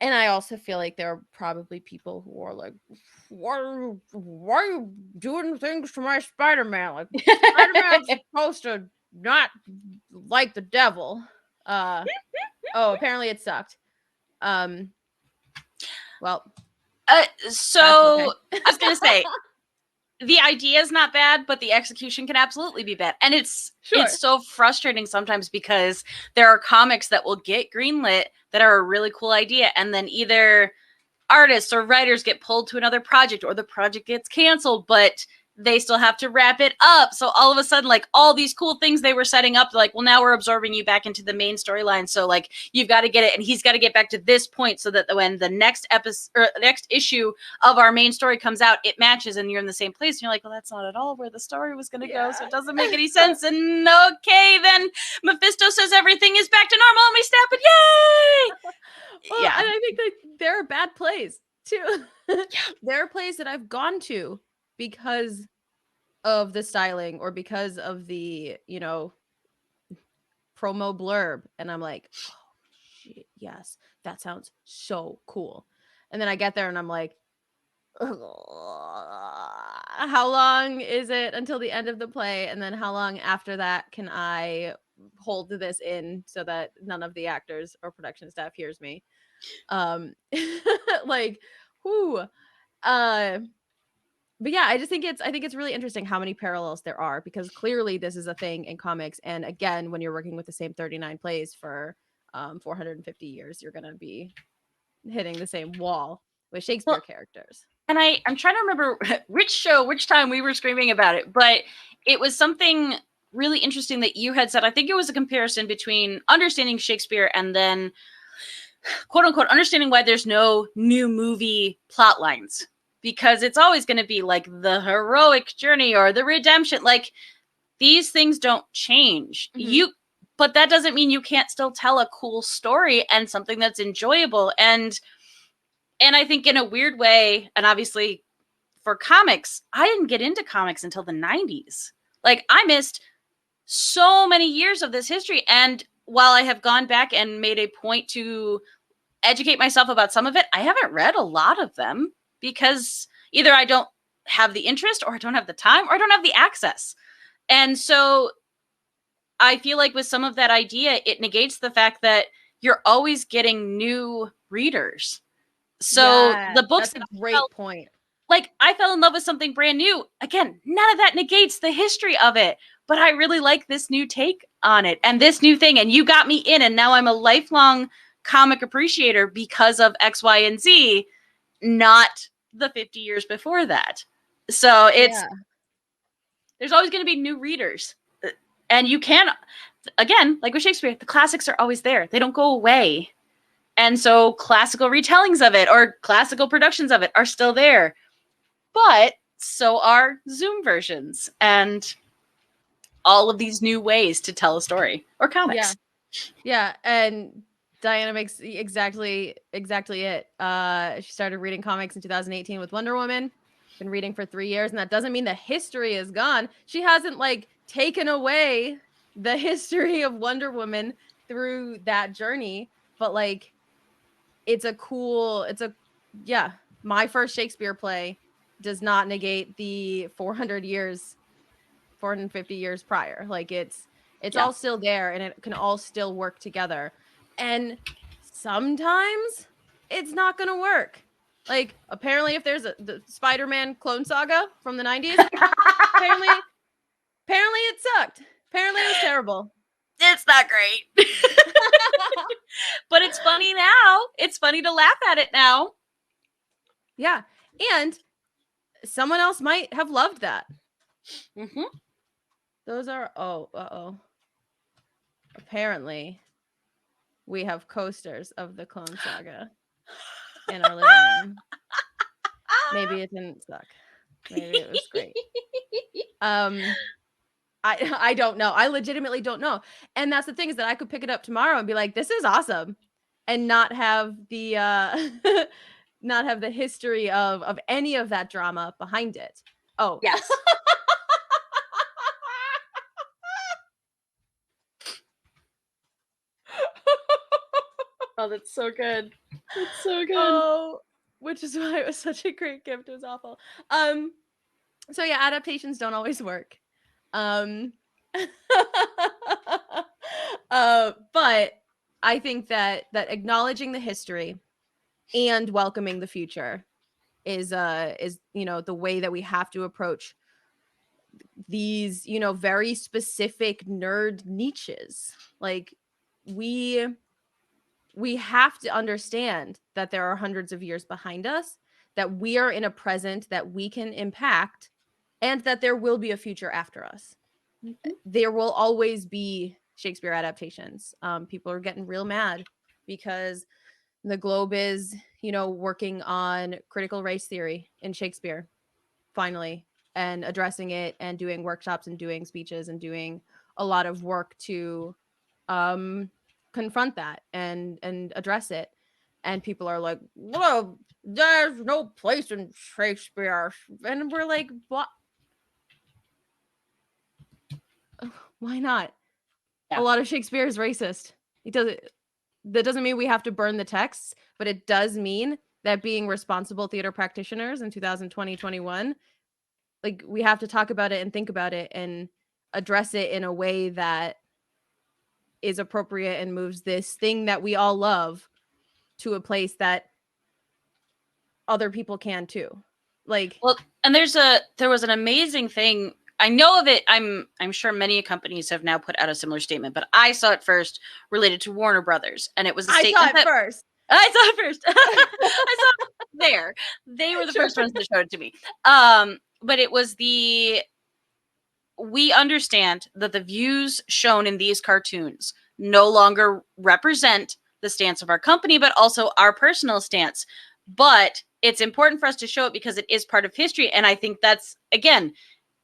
And I also feel like there are probably people who are like, why are you doing things to my Spider-Man? Like, Spider-Man's supposed to not like the devil. Oh, apparently it sucked. Well, so okay. I was gonna say, the idea is not bad, but the execution can absolutely be bad. And it's so frustrating sometimes, because there are comics that will get greenlit that are a really cool idea, and then either artists or writers get pulled to another project, or the project gets canceled, but they still have to wrap it up. So all of a sudden, like, all these cool things they were setting up, like, well, now we're absorbing you back into the main storyline. So like, you've got to get it, and he's got to get back to this point so that when the next episode or next issue of our main story comes out, it matches and you're in the same place. And you're like, well, that's not at all where the story was going to go. So it doesn't make any sense. And okay, then Mephisto says everything is back to normal and we snap it. Yay! Well, yeah. And I think that there are bad plays too. There are plays that I've gone to because of the styling or because of the, you know, promo blurb, and I'm like, oh shit, yes, that sounds so cool. And then I get there and I'm like, how long is it until the end of the play, and then how long after that can I hold this in so that none of the actors or production staff hears me? Like, whoo. But yeah, I think it's really interesting how many parallels there are, because clearly this is a thing in comics. And again, when you're working with the same 39 plays for 450 years, you're going to be hitting the same wall with Shakespeare characters. And I'm trying to remember which time we were screaming about it, but it was something really interesting that you had said. I think it was a comparison between understanding Shakespeare and then, quote unquote, understanding why there's no new movie plot lines. Because it's always going to be like the heroic journey or the redemption. Like, these things don't change. Mm-hmm. But that doesn't mean you can't still tell a cool story and something that's enjoyable. And I think in a weird way, and obviously for comics, I didn't get into comics until the 90s. Like, I missed so many years of this history. And while I have gone back and made a point to educate myself about some of it, I haven't read a lot of them, because either I don't have the interest, or I don't have the time, or I don't have the access. And so I feel like with some of that idea, it negates the fact that you're always getting new readers. So the books, that's a great point. Like, I fell in love with something brand new. Again, none of that negates the history of it, but I really like this new take on it and this new thing. And you got me in, and now I'm a lifelong comic appreciator because of X, Y, and Z, not the 50 years before that. So there's always going to be new readers, and you can, again, like with Shakespeare, the classics are always there. They don't go away. And so classical retellings of it or classical productions of it are still there, but so are Zoom versions and all of these new ways to tell a story or comics. Yeah. And Diana makes exactly it. She started reading comics in 2018 with Wonder Woman. Been reading for 3 years, and that doesn't mean the history is gone. She hasn't like taken away the history of Wonder Woman through that journey, but like my first Shakespeare play does not negate the 450 years prior. Like it's all still there, and it can all still work together. And sometimes it's not going to work. Like, apparently, if there's the Spider-Man clone saga from the 90s, apparently it sucked. Apparently it was terrible. It's not great. But it's funny now. It's funny to laugh at it now. Yeah. And someone else might have loved that. Mm-hmm. Those are, apparently we have coasters of the clone saga in our living room. Maybe it didn't suck. Maybe it was great. I don't know. I legitimately don't know. And that's the thing, is that I could pick it up tomorrow and be like, this is awesome, and not have the not have the history of any of that drama behind it. Oh, yes. Oh, that's so good. That's so good. Oh, which is why it was such a great gift. It was awful. So yeah, adaptations don't always work. But I think that acknowledging the history and welcoming the future is the way that we have to approach these very specific nerd niches. Like, we have to understand that there are hundreds of years behind us, that we are in a present that we can impact, and that there will be a future after us. Mm-hmm. There will always be Shakespeare adaptations. People are getting real mad because the Globe is, working on critical race theory in Shakespeare, finally, and addressing it and doing workshops and doing speeches and doing a lot of work to confront that and address it. And people are like, whoa, there's no place in Shakespeare. And we're like, what? Why not? Yeah. A lot of Shakespeare is racist. That doesn't mean we have to burn the texts, but it does mean that being responsible theater practitioners in 2020-21, like, we have to talk about it and think about it and address it in a way that is appropriate and moves this thing that we all love to a place that other people can too. Like, well, and there was an amazing thing. I know of it. I'm sure many companies have now put out a similar statement, but I saw it first related to Warner Brothers, and it was a statement first. I saw it first. I saw it there. They were the first ones that showed it to me. But it was we understand that the views shown in these cartoons no longer represent the stance of our company, but also our personal stance. But it's important for us to show it because it is part of history. And I think that's, again,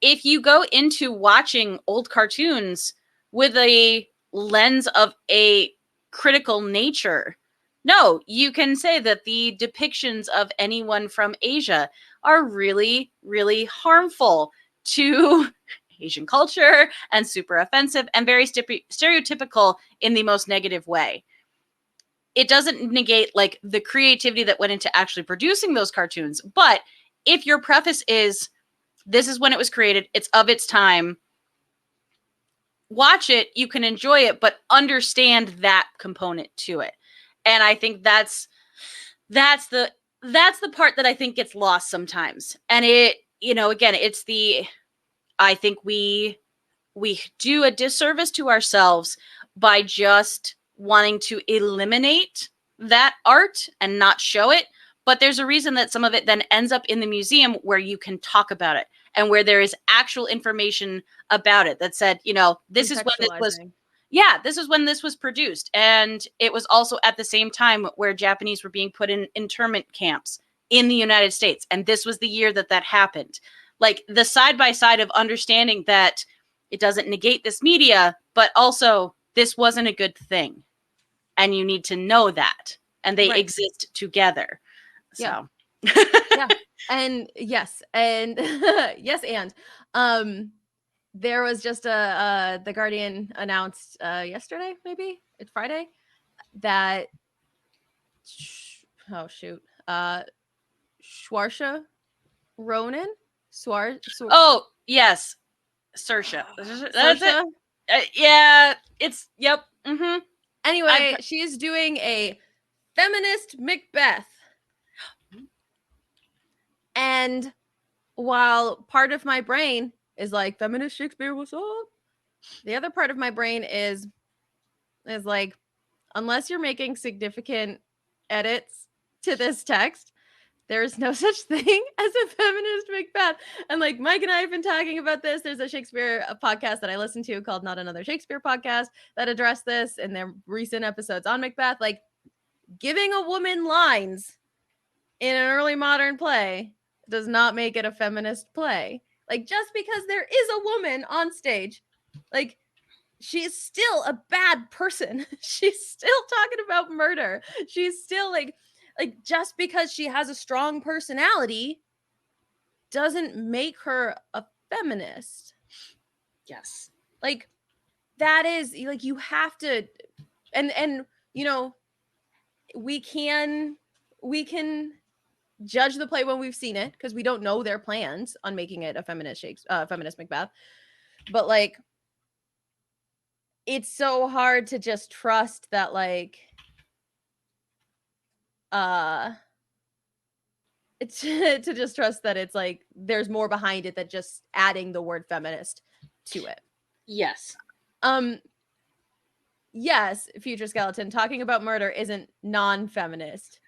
if you go into watching old cartoons with a lens of a critical nature, no, you can say that the depictions of anyone from Asia are really, really harmful to Asian culture and super offensive and very stereotypical in the most negative way. It doesn't negate like the creativity that went into actually producing those cartoons. But if your preface is, this is when it was created, it's of its time, watch it, you can enjoy it, but understand that component to it. And I think that's the part that I think gets lost sometimes. And it, again, it's I think we do a disservice to ourselves by just wanting to eliminate that art and not show it. But there's a reason that some of it then ends up in the museum where you can talk about it and where there is actual information about it that said, this is when this was. Yeah, this is when this was produced. And it was also at the same time where Japanese were being put in internment camps in the United States. And this was the year that happened. Like, the side-by-side of understanding that it doesn't negate this media, but also this wasn't a good thing. And you need to know that. And they exist together. So. Yeah. And yes. And yes. And there was just the Guardian announced yesterday, maybe it's Friday, that Saoirse Ronan. Oh yes, Saoirse. That's it. Yeah, it's yep. Mm-hmm. Anyway, she's doing a Feminist Macbeth. And while part of my brain is like, feminist Shakespeare, what's up? The other part of my brain is like, unless you're making significant edits to this text, there is no such thing as a feminist Macbeth. And like Mike and I have been talking about this. There's a Shakespeare podcast that I listen to called Not Another Shakespeare Podcast that addressed this in their recent episodes on Macbeth. Like, giving a woman lines in an early modern play does not make it a feminist play. Like, just because there is a woman on stage, like, she's still a bad person. She's still talking about murder. She's still like just because she has a strong personality doesn't make her a feminist. Yes. Like, that is like, you have to, and you know, we can judge the play when we've seen it, because we don't know their plans on making it a feminist feminist Macbeth. But like, it's so hard to just trust that, like, to just trust that it's like there's more behind it than just adding the word feminist to it. Yes. Yes, Future Skeleton, talking about murder isn't non-feminist.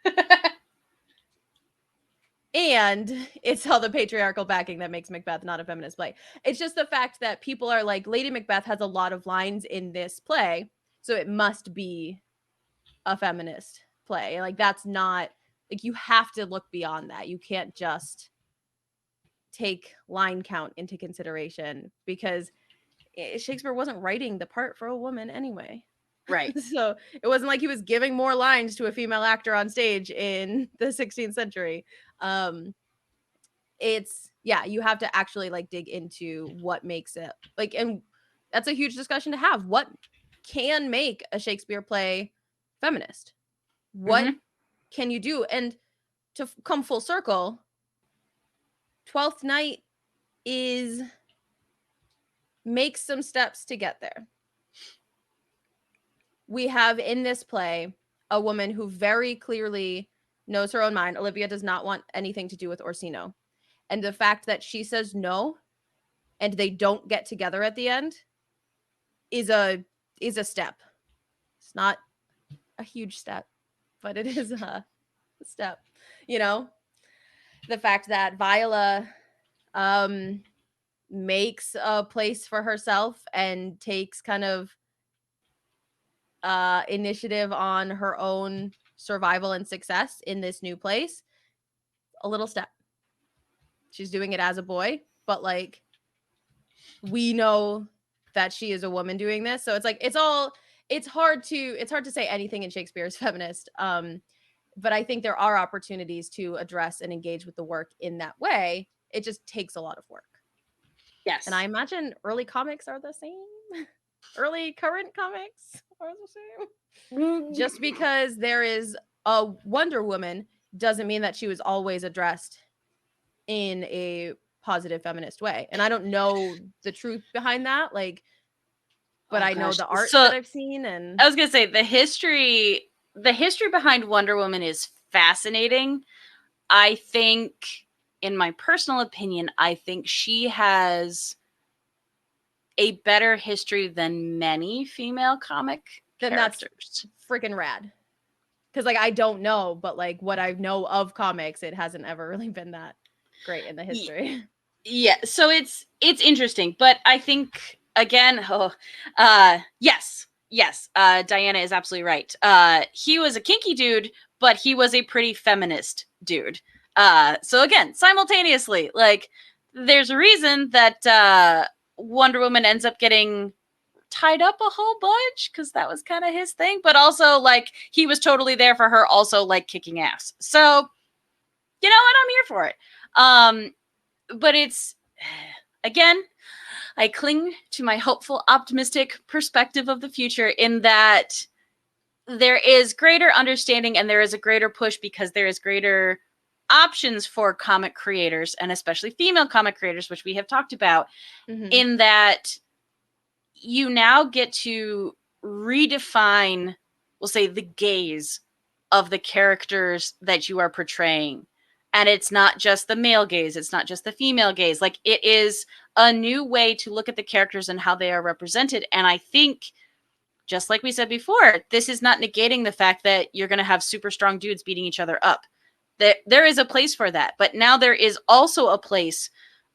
And it's all the patriarchal backing that makes Macbeth not a feminist play. It's just the fact that people are like, Lady Macbeth has a lot of lines in this play, so it must be a feminist play. Like, that's not, like, you have to look beyond that. You can't just take line count into consideration, because Shakespeare wasn't writing the part for a woman anyway. Right. So it wasn't like he was giving more lines to a female actor on stage in the 16th century. It's, yeah, you have to actually like dig into what makes it like, and that's a huge discussion to have. What can make a Shakespeare play feminist? What can you do? And to come full circle, Twelfth Night makes some steps to get there. We have in this play a woman who very clearly knows her own mind. Olivia does not want anything to do with Orsino. And the fact that she says no and they don't get together at the end is a step. It's not a huge step, but it is a step. You know, the fact that Viola makes a place for herself and takes kind of initiative on her own survival and success in this new place, a little step. She's doing it as a boy, but like, we know that she is a woman doing this, so it's like, it's hard to say anything in Shakespeare is feminist. But I think there are opportunities to address and engage with the work in that way. It just takes a lot of work. Yes. And I imagine early comics are the same. Early current comics are the same. Just because there is a Wonder Woman doesn't mean that she was always addressed in a positive feminist way. And I don't know the truth behind that, like, but I know the art that I've seen. And I was gonna say the history behind Wonder Woman is fascinating. I think, in my personal opinion, I think she has a better history than many female comic characters. That's freaking rad. Because like, I don't know, but like, what I know of comics, it hasn't ever really been that great in the history. Yeah, so it's interesting, but I think again, yes, Diana is absolutely right. He was a kinky dude, but he was a pretty feminist dude. So again, simultaneously, like, there's a reason that Wonder Woman ends up getting tied up a whole bunch, because that was kind of his thing, but also like, he was totally there for her, also like kicking ass. So, you know what, I'm here for it. But it's, again, I cling to my hopeful, optimistic perspective of the future, in that there is greater understanding and there is a greater push, because there is greater options for comic creators, and especially female comic creators, which we have talked about, in that you now get to redefine, we'll say, the gaze of the characters that you are portraying. And it's not just the male gaze, it's not just the female gaze. Like, it is a new way to look at the characters and how they are represented. And I think, just like we said before, this is not negating the fact that you're going to have super strong dudes beating each other up. There is a place for that. But now there is also a place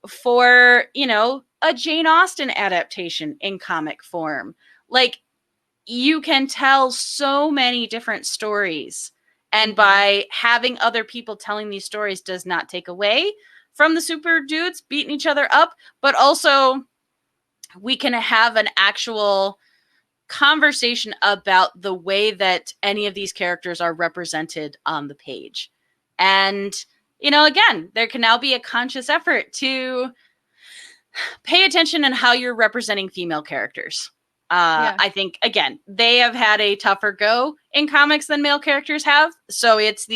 for, a Jane Austen adaptation in comic form. Like, you can tell so many different stories. And by having other people telling these stories does not take away from the super dudes beating each other up, but also we can have an actual conversation about the way that any of these characters are represented on the page. And, again, there can now be a conscious effort to pay attention in how you're representing female characters. I think, again, they have had a tougher go in comics than male characters have. So it's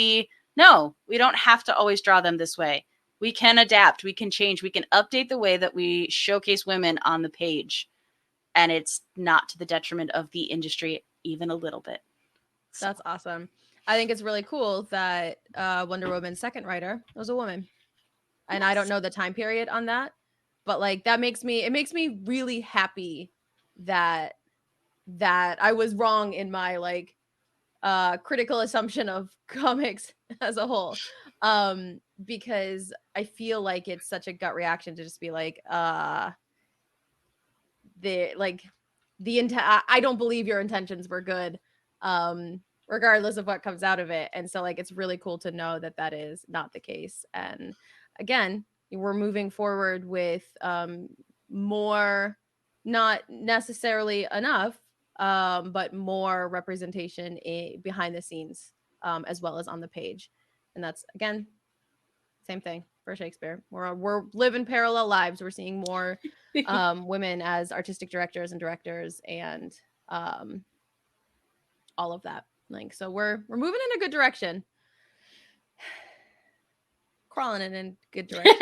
no, we don't have to always draw them this way. We can adapt, we can change, we can update the way that we showcase women on the page. And it's not to the detriment of the industry even a little bit. So. That's awesome. I think it's really cool that Wonder Woman's second writer was a woman. And yes. I don't know the time period on that, but like it makes me really happy that I was wrong in my like critical assumption of comics as a whole. Because I feel like it's such a gut reaction to just be like I don't believe your intentions were good, regardless of what comes out of it. And so like it's really cool to know that that is not the case. And again, we're moving forward with more, not necessarily enough, but more representation behind the scenes, as well as on the page. And that's, again, same thing for Shakespeare. We're living parallel lives. We're seeing more women as artistic directors and directors, and all of that. Like, so we're moving in a good direction. Crawling in a good direction.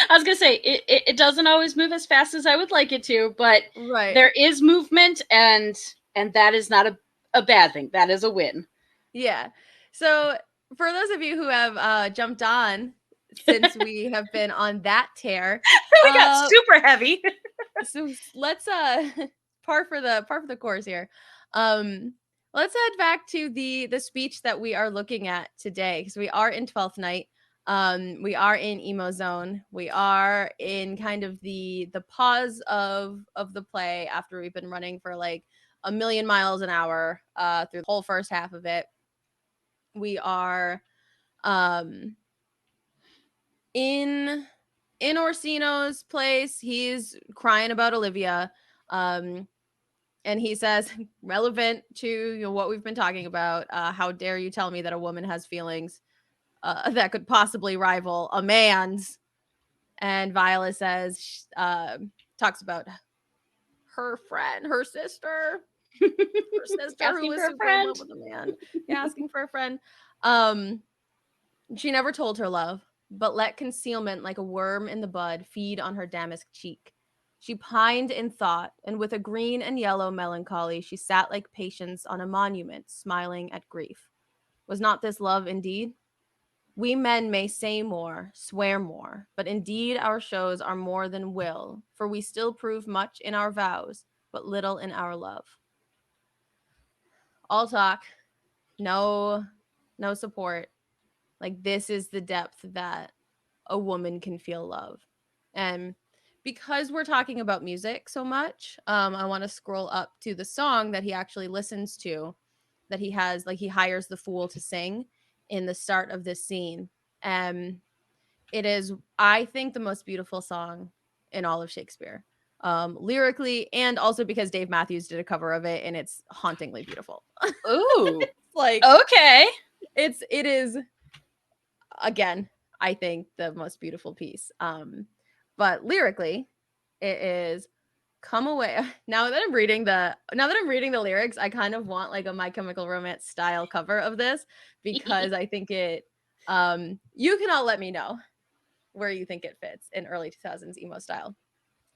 I was gonna say it doesn't always move as fast as I would like it to, but there is movement, and that is not a bad thing. That is a win. Yeah. So for those of you who have jumped on since we have been on that tear, we got super heavy. So let's par for the course here. Let's head back to the speech that we are looking at today, because we are in 12th Night. We are in emo zone. We are in kind of the pause of the play after we've been running for like 1,000,000 miles an hour through the whole first half of it. We are in Orsino's place. He's crying about Olivia, and he says, relevant to what we've been talking about, how dare you tell me that a woman has feelings that could possibly rival a man's. And Viola says, talks about her friend, her sister who was super in love with a man. Yeah, asking for a friend. She never told her love, but let concealment like a worm in the bud feed on her damask cheek. She pined in thought, and with a green and yellow melancholy, she sat like Patience on a monument, smiling at grief. Was not this love indeed? We men may say more, swear more, but indeed our shows are more than will, for we still prove much in our vows, but little in our love. All talk, no support. Like, this is the depth that a woman can feel love. And because we're talking about music so much, I want to scroll up to the song that he actually listens to, that he has, like, he hires the fool to sing in the start of this scene. It is, I think, the most beautiful song in all of Shakespeare, lyrically, and also because Dave Matthews did a cover of it, and it's hauntingly beautiful. Ooh, like, okay, it is, again, I think, the most beautiful piece. But lyrically, it is come away. Now that I'm reading the lyrics, I kind of want like a My Chemical Romance style cover of this, because I think it, you can all let me know where you think it fits in early 2000s emo style.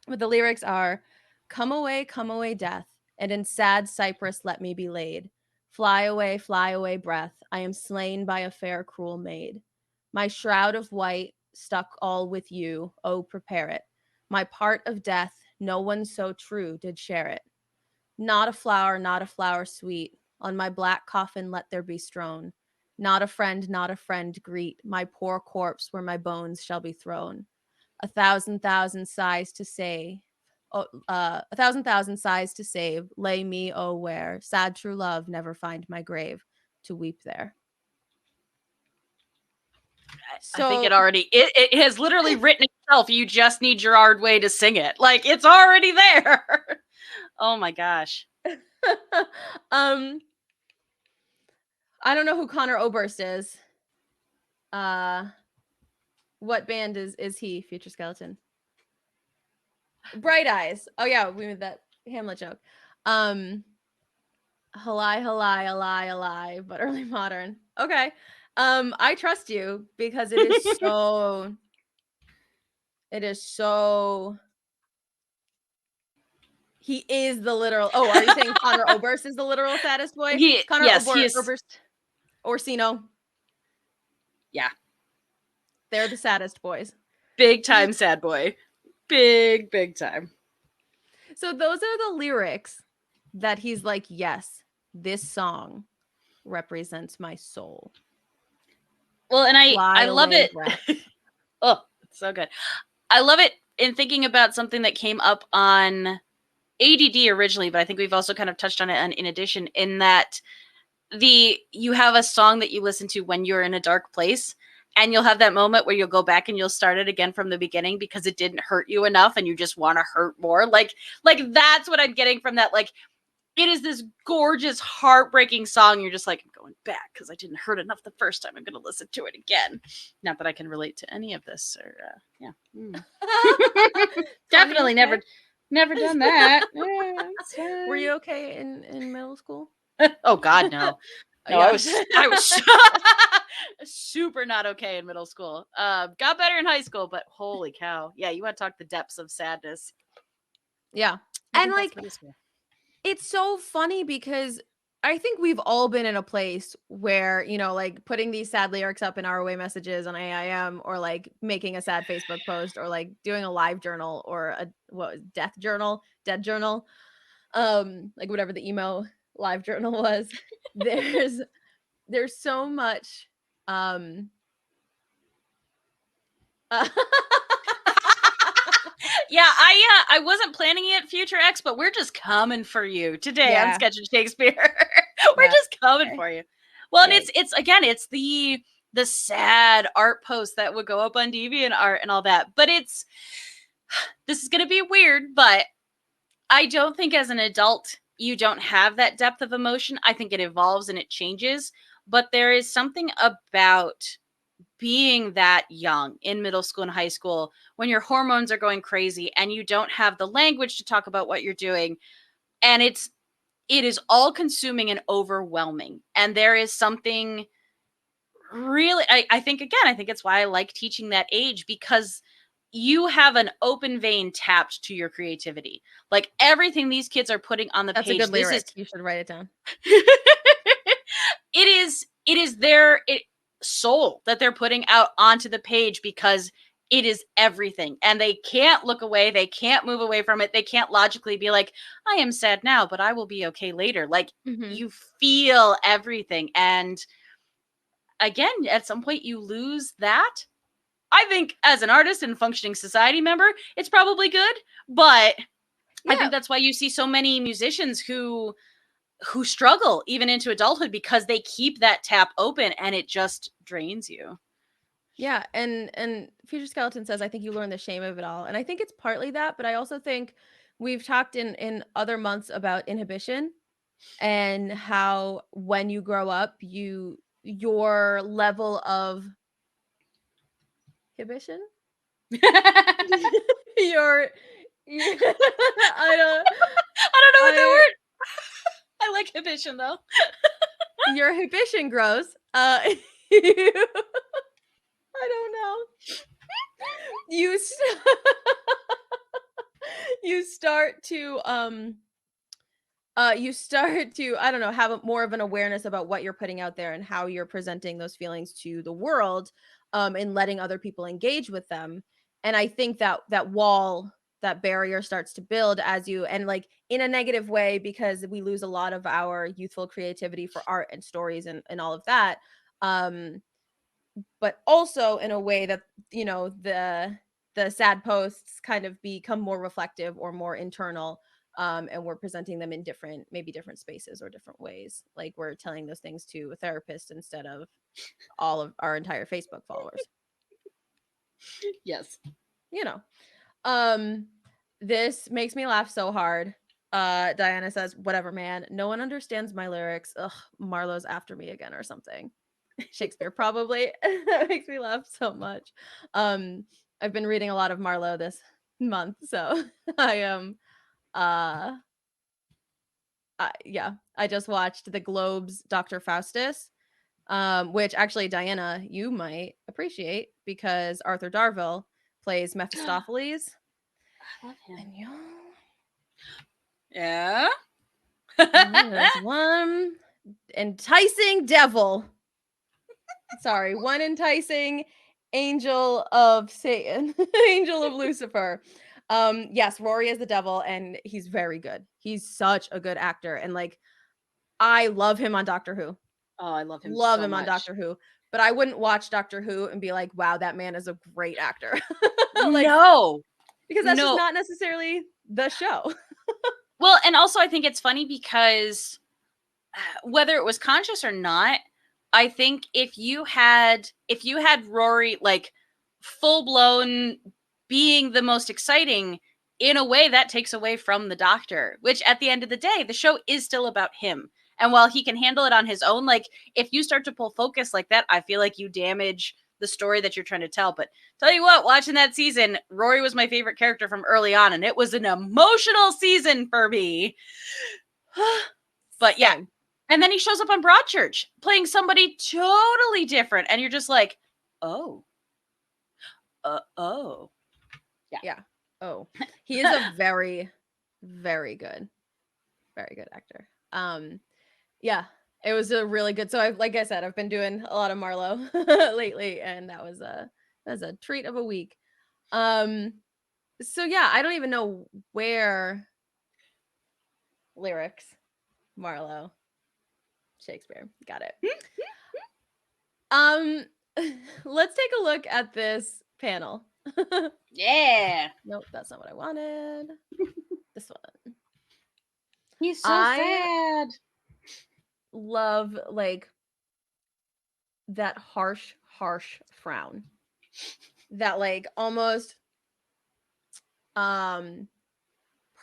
But the lyrics are, come away, death, and in sad cypress let me be laid. fly away, breath. I am slain by a fair, cruel maid. My shroud of white stuck all with you. Oh, prepare it. My part of death, no one so true did share it. Not a flower sweet. On my black coffin let there be strown. Not a friend, greet my poor corpse where my bones shall be thrown. A thousand sighs to say, a thousand sighs to save. Lay me, oh, where sad true love never find my grave to weep there. I think So it has literally written itself. You just need Gerard Way to sing it. Like, it's already there. Oh my gosh. I don't know who Connor Oberst is. What band is he, Future Skeleton? Bright Eyes. Oh yeah, we made that Hamlet joke. Halai, but early modern. Okay. I trust you because it is so he is the literal. Oh, are you saying Connor Oberst is the literal saddest boy? Connor Oberst Orsino. Yeah. They're the saddest boys. Big time sad boy. Big time. So those are the lyrics that he's like, yes, this song represents my soul. Well, and I love it. Oh, it's so good. I love it in thinking about something that came up on ADD originally, but I think we've also kind of touched on it in addition, in that you have a song that you listen to when you're in a dark place, and you'll have that moment where you'll go back and you'll start it again from the beginning because it didn't hurt you enough and you just want to hurt more. Like that's what I'm getting from that. Like, it is this gorgeous, heartbreaking song. You're just like, I'm going back because I didn't hurt enough the first time. I'm going to listen to it again. Not that I can relate to any of this. Or yeah, definitely never done that. Were you okay in middle school? Oh God, no. No, Yeah. I was super not okay in middle school. Got better in high school, but holy cow. Yeah, you want to talk the depths of sadness. Yeah. And like, it's so funny because I think we've all been in a place where, you know, like putting these sad lyrics up in ROA messages on AIM, or like making a sad Facebook post, or like doing a live journal, or a dead journal, like whatever the emo live journal was. There's so much yeah, I wasn't planning it, Future X, but we're just coming for you today on Sketch and Shakespeare. We're just coming for you. Well, and it's again, it's the sad art post that would go up on DeviantArt and all that. But this is gonna be weird, but I don't think as an adult you don't have that depth of emotion. I think it evolves and it changes, but there is something about being that young in middle school and high school when your hormones are going crazy and you don't have the language to talk about what you're doing, and it is all consuming and overwhelming. And there is something really, I think it's why I like teaching that age, because you have an open vein tapped to your creativity. Like, everything these kids are putting on the page. That's a good lyric. You should write it down. It is their soul that they're putting out onto the page, because it is everything, and they can't look away. They can't move away from it. They can't logically be like, I am sad now, but I will be okay later. Like, you feel everything. And again, at some point you lose that. I think as an artist and functioning society member, it's probably good, but I think that's why you see so many musicians who struggle even into adulthood, because they keep that tap open and it just drains you. Yeah, and Future Skeleton says, I think you learn the shame of it all. And I think it's partly that, but I also think we've talked in other months about inhibition, and how when you grow up, your level of inhibition your I don't know what the word. I like inhibition though. Your inhibition grows. I don't know. You start to you start to, I don't know, have more of an awareness about what you're putting out there and how you're presenting those feelings to the world, and letting other people engage with them. And I think that that wall, that barrier starts to build as you, and like in a negative way, because we lose a lot of our youthful creativity for art and stories and all of that. Um, but also in a way that, you know, the sad posts kind of become more reflective or more internal, and we're presenting them in different, maybe different spaces or different ways, like we're telling those things to a therapist instead of all of our entire Facebook followers, Yes. you know. This makes me laugh so hard. Diana says, whatever, man, no one understands my lyrics. Ugh, Marlowe's after me again or something. Shakespeare probably. That makes me laugh so much. I've been reading a lot of Marlowe this month, so I am yeah, I just watched the Globe's Dr. Faustus, which actually, Diana, you might appreciate because Arthur Darvill plays Mephistopheles. I love him. And y'all, Yeah. there's one enticing devil. Sorry, one enticing angel of Satan, angel of Lucifer. Yes, Rory is the devil, and he's very good. He's such a good actor, and like I love him on Doctor Who. Oh, I love him Love so him on much. Doctor Who. But I wouldn't watch Doctor Who and be like, wow, that man is a great actor. Like, No. because that's just No. not necessarily the show. Well, and also I think it's funny because whether it was conscious or not, I think if you had Rory like full blown being the most exciting, in a way that takes away from the Doctor, which at the end of the day, the show is still about him. And while he can handle it on his own, like if you start to pull focus like that, I feel like you damage the story that you're trying to tell. But tell you what, watching that season, Rory was my favorite character from early on, and it was an emotional season for me. But yeah. Same. And then he shows up on Broadchurch playing somebody totally different. And you're just like, oh. Oh. Yeah. Oh, he is a very, very good actor. Yeah, it was a really good. So I've, like I said, I've been doing a lot of Marlowe lately, and that was a treat of a week. So yeah, I don't even know where lyrics, Marlowe, Shakespeare. Got it. Let's take a look at this panel. Yeah. Nope, that's not what I wanted. This one. He's so I sad. love like that harsh frown. That like almost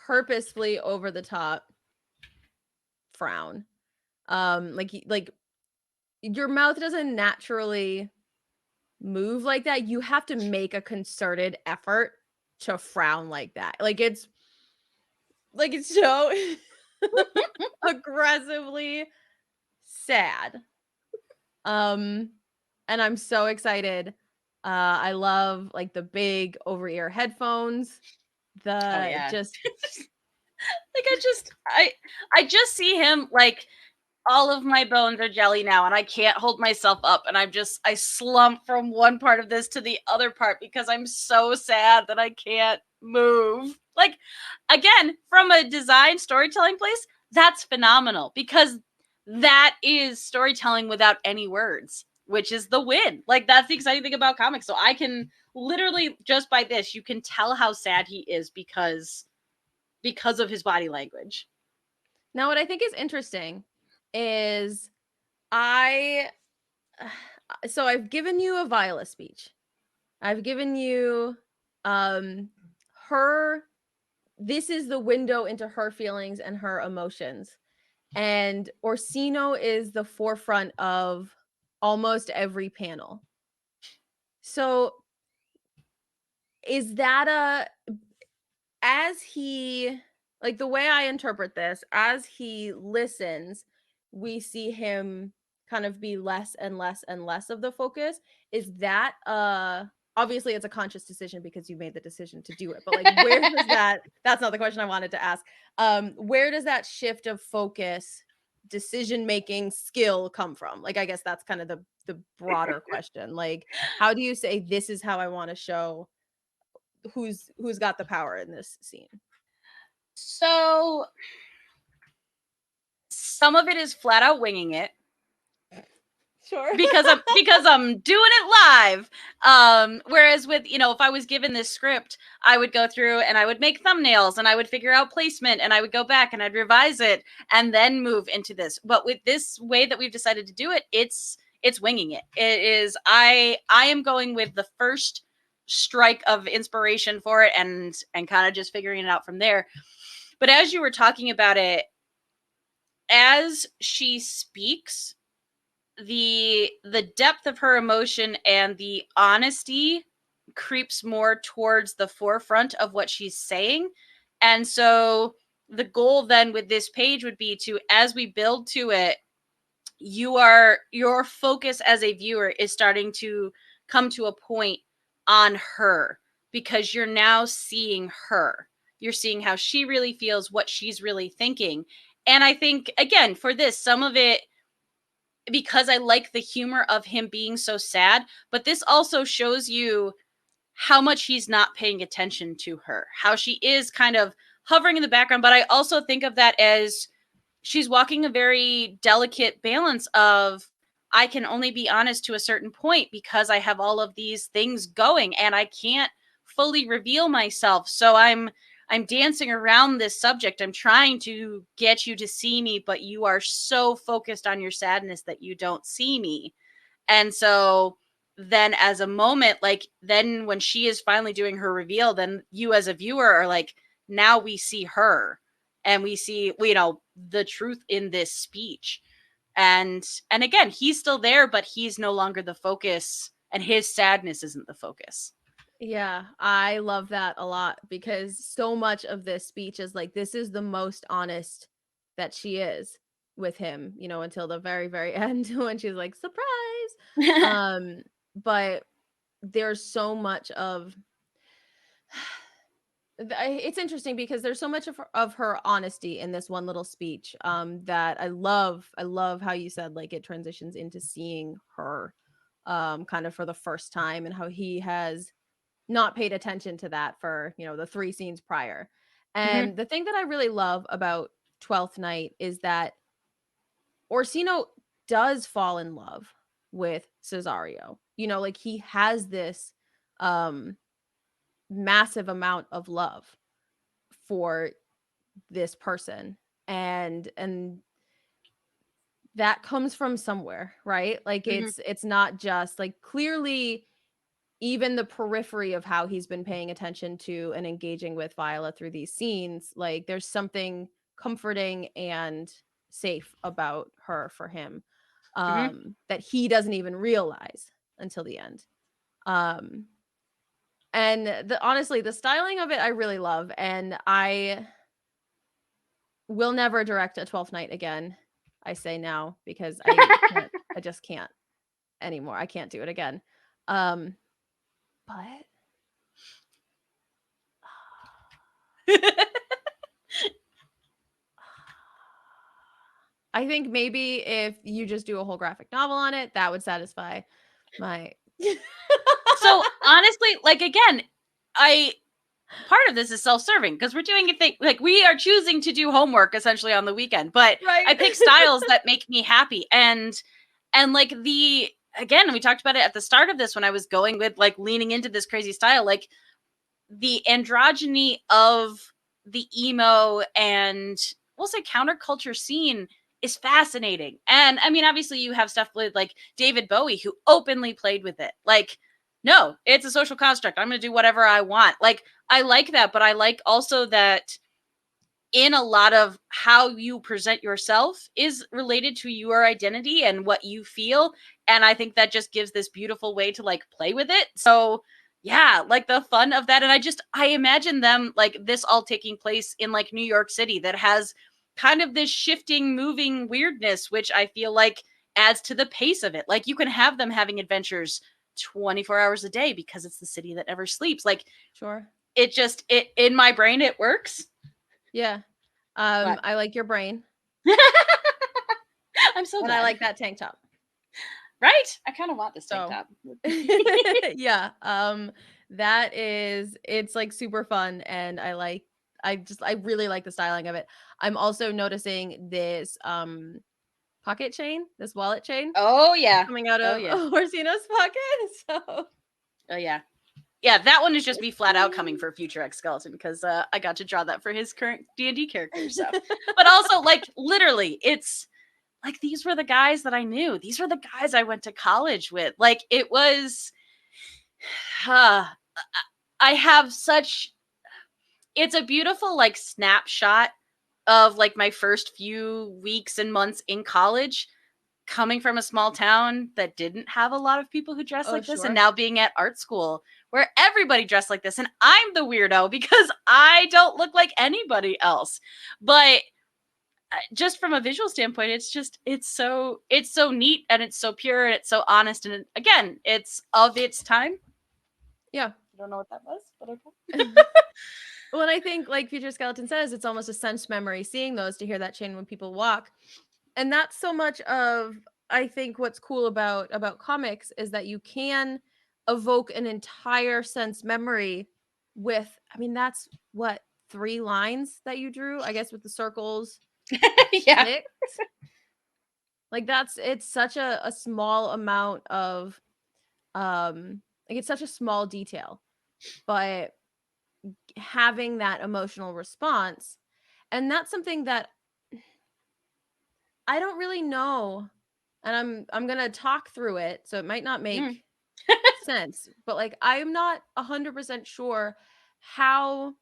purposefully over the top frown. Like your mouth doesn't naturally move like that. You have to make a concerted effort to frown like that. Like it's so aggressively sad. And I'm so excited. I love like the big over-ear headphones. The just like I just see him like all of my bones are jelly now and I can't hold myself up and I slump from one part of this to the other part because I'm so sad that I can't move. Like again, from a design storytelling place, that's phenomenal because that is storytelling without any words, which is the win. Like that's the exciting thing about comics. So I can literally just by this, you can tell how sad he is because of his body language. Now what I think is interesting is I so I've given you a Viola speech. I've given you her, this is the window into her feelings and her emotions. And Orsino is the forefront of almost every panel. So is that as he, like the way I interpret this, as he listens, we see him kind of be less and less and less of the focus. Is that obviously it's a conscious decision because you made the decision to do it, but like where does that's not the question I wanted to ask. Where does that shift of focus, decision making skill come from? Like I guess that's kind of the broader question. Like how do you say this is how I want to show who's got the power in this scene? So some of it is flat out winging it. Sure. because I'm doing it live. Whereas with, if I was given this script, I would go through and I would make thumbnails and I would figure out placement and I would go back and I'd revise it and then move into this. But with this way that we've decided to do it, it's winging it. It is I am going with the first strike of inspiration for it and kind of just figuring it out from there. But as you were talking about it, as she speaks, the depth of her emotion and the honesty creeps more towards the forefront of what she's saying. And so the goal then with this page would be to, as we build to it, your focus as a viewer is starting to come to a point on her, because you're now seeing her. You're seeing how she really feels, what she's really thinking. And I think, again, for this, some of it, because I like the humor of him being so sad, but this also shows you how much he's not paying attention to her, how she is kind of hovering in the background. But I also think of that as she's walking a very delicate balance of, I can only be honest to a certain point because I have all of these things going and I can't fully reveal myself. So I'm dancing around this subject. I'm trying to get you to see me, but you are so focused on your sadness that you don't see me. And so then as a moment, like then when she is finally doing her reveal, then you as a viewer are like, now we see her and we see, the truth in this speech. And again, he's still there, but he's no longer the focus and his sadness isn't the focus. Yeah, I love that a lot because so much of this speech is like, this is the most honest that she is with him, until the very, very end when she's like, surprise. But there's so much of it's interesting because there's so much of her honesty in this one little speech that I love how you said like it transitions into seeing her kind of for the first time, and how he has not paid attention to that for the 3 scenes prior. And the thing that I really love about Twelfth Night is that Orsino does fall in love with Cesario. Like he has this massive amount of love for this person, and that comes from somewhere, right? Like it's not just like, clearly even the periphery of how he's been paying attention to and engaging with Viola through these scenes, like there's something comforting and safe about her for him that he doesn't even realize until the end. And honestly, the styling of it I really love, and I will never direct a 12th Night again. I say now because I just can't anymore. I can't do it again. But I think maybe if you just do a whole graphic novel on it, that would satisfy my So honestly, like again, part of this is self-serving because we're doing a thing, like we are choosing to do homework essentially on the weekend, but right. I pick styles that make me happy. And like again, we talked about it at the start of this when I was going with like leaning into this crazy style, like the androgyny of the emo and we'll say counterculture scene is fascinating. And I mean, obviously you have stuff with like David Bowie who openly played with it. Like, no, it's a social construct. I'm going to do whatever I want. Like, I like that, but I like also that in a lot of how you present yourself is related to your identity and what you feel. And I think that just gives this beautiful way to like play with it. So yeah, like the fun of that. And I imagine them like this all taking place in like New York City that has kind of this shifting, moving weirdness, which I feel like adds to the pace of it. Like you can have them having adventures 24 hours a day because it's the city that never sleeps. Like, Sure. it in my brain, it works. Yeah. What? I like your brain. I'm so And glad. I like that tank top. Right? I kind of want this tank top. Yeah. That is, it's like super fun, and I really like the styling of it. I'm also noticing this pocket chain, this wallet chain Oh yeah. coming out Oh of yeah. Orsino's pocket. So Oh yeah. Yeah, that one is just me flat out coming for future X Skeleton because I got to draw that for his current D&D character. So, but also like literally, it's like these were the guys that I knew. These were the guys I went to college with. Like it was. I have such. It's a beautiful like snapshot of like my first few weeks and months in college, coming from a small town that didn't have a lot of people who dress like this, and now being at art school where everybody dressed like this, and I'm the weirdo because I don't look like anybody else. But just from a visual standpoint, it's so neat, and it's so pure, and it's so honest, and again, it's of its time. yeah. I don't know what that was, but okay. Well, and I think like Future Skeleton says, it's almost a sense memory seeing those, to hear that chain when people walk. And that's so much of, I think, what's cool about comics is that you can evoke an entire sense memory with, I mean, that's what, 3 lines that you drew, I guess, with the circles. Yeah. 6. Like it's such a small amount of like it's such a small detail, but having that emotional response, and that's something that I don't really know, and I'm gonna talk through it, so it might not make sense, but like I'm not 100% sure how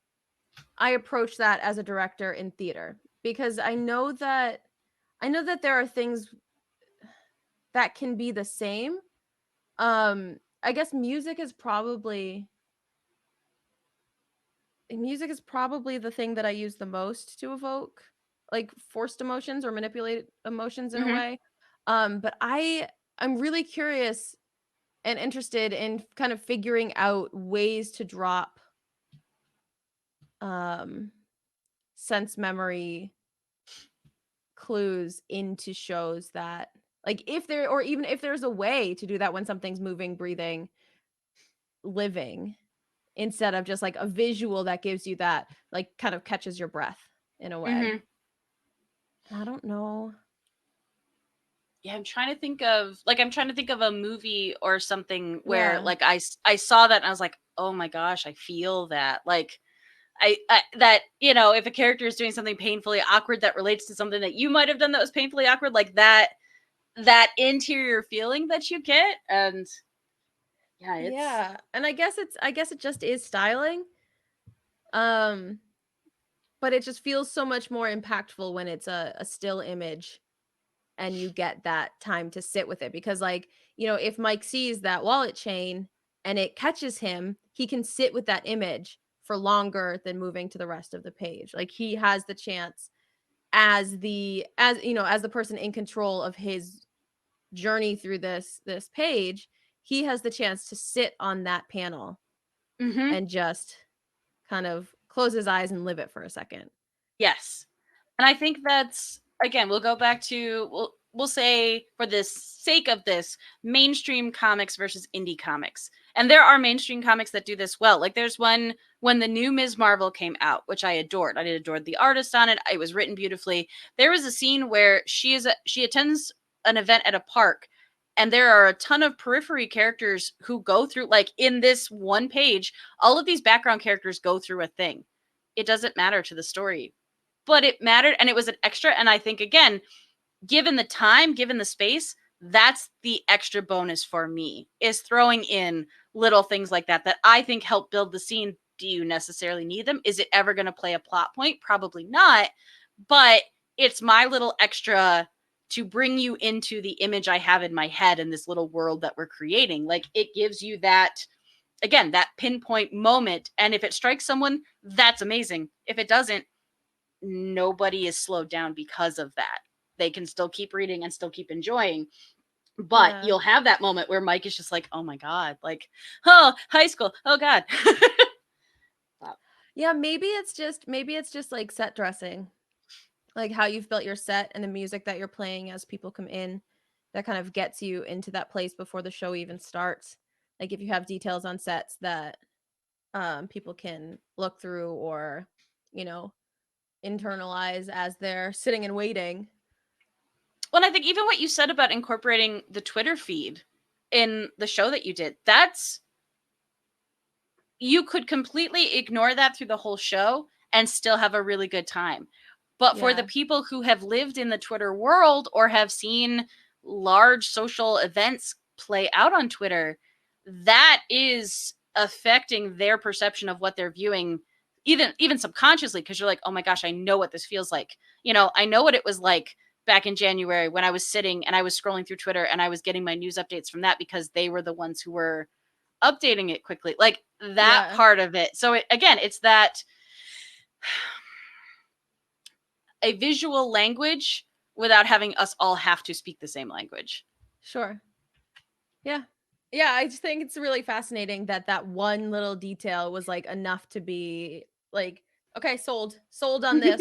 I approach that as a director in theater, because I know that there are things that can be the same. I guess music is probably the thing that I use the most to evoke like forced emotions or manipulate emotions in a way. But I'm really curious and interested in kind of figuring out ways to drop um sense memory clues into shows that, like, if there, or even if there's a way to do that when something's moving, breathing, living, instead of just like a visual that gives you that, like, kind of catches your breath in a way. I don't know. Yeah, I'm trying to think of a movie or something where Yeah. like I saw that and I was like, oh my gosh, I feel that. Like I that, you know, if a character is doing something painfully awkward that relates to something that you might have done that was painfully awkward, like that interior feeling that you get. And yeah, Yeah. And I guess it just is styling. Um but it just feels so much more impactful when it's a still image and you get that time to sit with it, because, like, you know, if Mike sees that wallet chain and it catches him, he can sit with that image for longer than moving to the rest of the page. Like, he has the chance, as the person in control of his journey through this page, he has the chance to sit on that panel and just kind of close his eyes and live it for a second. yes. And I think that's, again, we'll go back to, we'll say, for the sake of this, mainstream comics versus indie comics. And there are mainstream comics that do this well. Like there's one when the new Ms. Marvel came out, which I adored. I adored the artist on it. It was written beautifully. There was a scene where she attends an event at a park, and there are a ton of periphery characters who go through, like, in this one page, all of these background characters go through a thing. It doesn't matter to the story, but it mattered, and it was an extra. And I think, again, given the time, given the space, that's the extra bonus for me, is throwing in little things like that I think help build the scene. Do you necessarily need them? Is it ever going to play a plot point? Probably not, but it's my little extra to bring you into the image I have in my head in this little world that we're creating. Like, it gives you that, again, that pinpoint moment, and if it strikes someone, that's amazing. If it doesn't, nobody is slowed down because of that. They can still keep reading and still keep enjoying. But Yeah. you'll have that moment where Mike is just like, oh my God, like, oh, high school. Oh God. Yeah, maybe it's just like set dressing. Like how you've built your set and the music that you're playing as people come in that kind of gets you into that place before the show even starts. Like if you have details on sets that people can look through or, you know, internalize as they're sitting and waiting. Well, I think even what you said about incorporating the Twitter feed in the show that you did, that's, you could completely ignore that through the whole show and still have a really good time. But for the Yeah. people who have lived in the Twitter world or have seen large social events play out on Twitter, that is affecting their perception of what they're viewing, even subconsciously, because you're like, oh my gosh, I know what this feels like. You know, I know what it was like back in January when I was sitting and I was scrolling through Twitter and I was getting my news updates from that because they were the ones who were updating it quickly. Like that Yeah. part of it. So again, it's that a visual language without having us all have to speak the same language. Sure. Yeah. Yeah, I just think it's really fascinating that that one little detail was like enough to be like, okay, sold on this.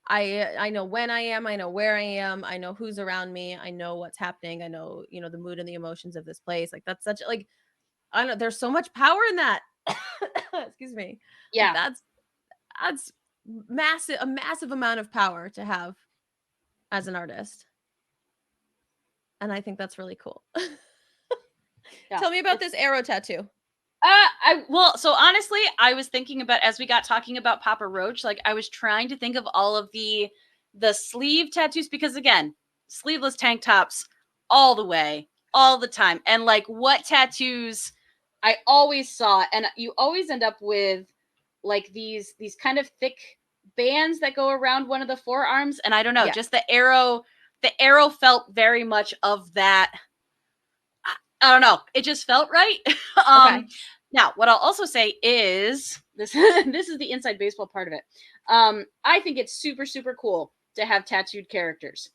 I know when I am, I know where I am, I know who's around me, I know what's happening, I know, you know, the mood and the emotions of this place. Like that's such like I don't know, there's so much power in that. Excuse me. Like Yeah. that's massive, a massive amount of power to have as an artist. And I think that's really cool. Yeah. Tell me about this arrow tattoo. So honestly, I was thinking about, as we got talking about Papa Roach, like I was trying to think of all of the sleeve tattoos, because again, sleeveless tank tops all the way, all the time. And like what tattoos I always saw, and you always end up with like these kind of thick bands that go around one of the forearms. And I don't know, Yeah. just the arrow felt very much of that. I don't know. It just felt right. Okay. Now, what I'll also say is this: this is the inside baseball part of it. I think it's super, super cool to have tattooed characters.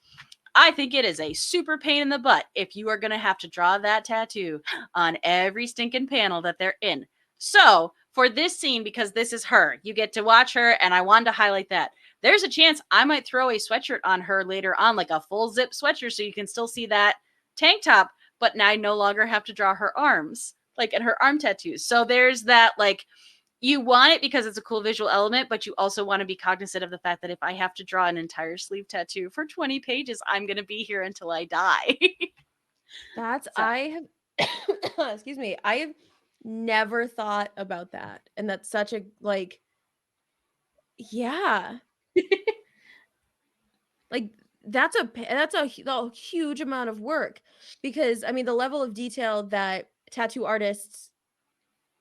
I think it is a super pain in the butt if you are going to have to draw that tattoo on every stinking panel that they're in. So, for this scene, because this is her, you get to watch her, and I wanted to highlight that. There's a chance I might throw a sweatshirt on her later on, like a full zip sweatshirt, so you can still see that tank top, but now I no longer have to draw her arms, like in her arm tattoos. So there's that, like, you want it because it's a cool visual element, but you also want to be cognizant of the fact that if I have to draw an entire sleeve tattoo for 20 pages, I'm going to be here until I die. That's So. I have excuse me. I have never thought about that. And that's such a like yeah. Like that's a huge amount of work because I mean the level of detail that tattoo artists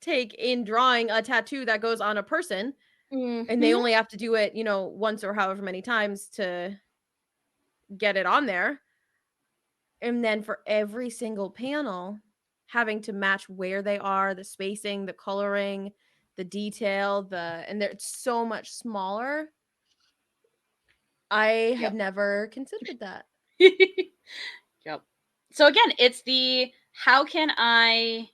take in drawing a tattoo that goes on a person and they Mm-hmm. only have to do it, you know, once or however many times to get it on there. And then for every single panel, having to match where they are, the spacing, the coloring, the detail, and they're so much smaller. I had Yep. never considered that. Yep. So again, it's the how can I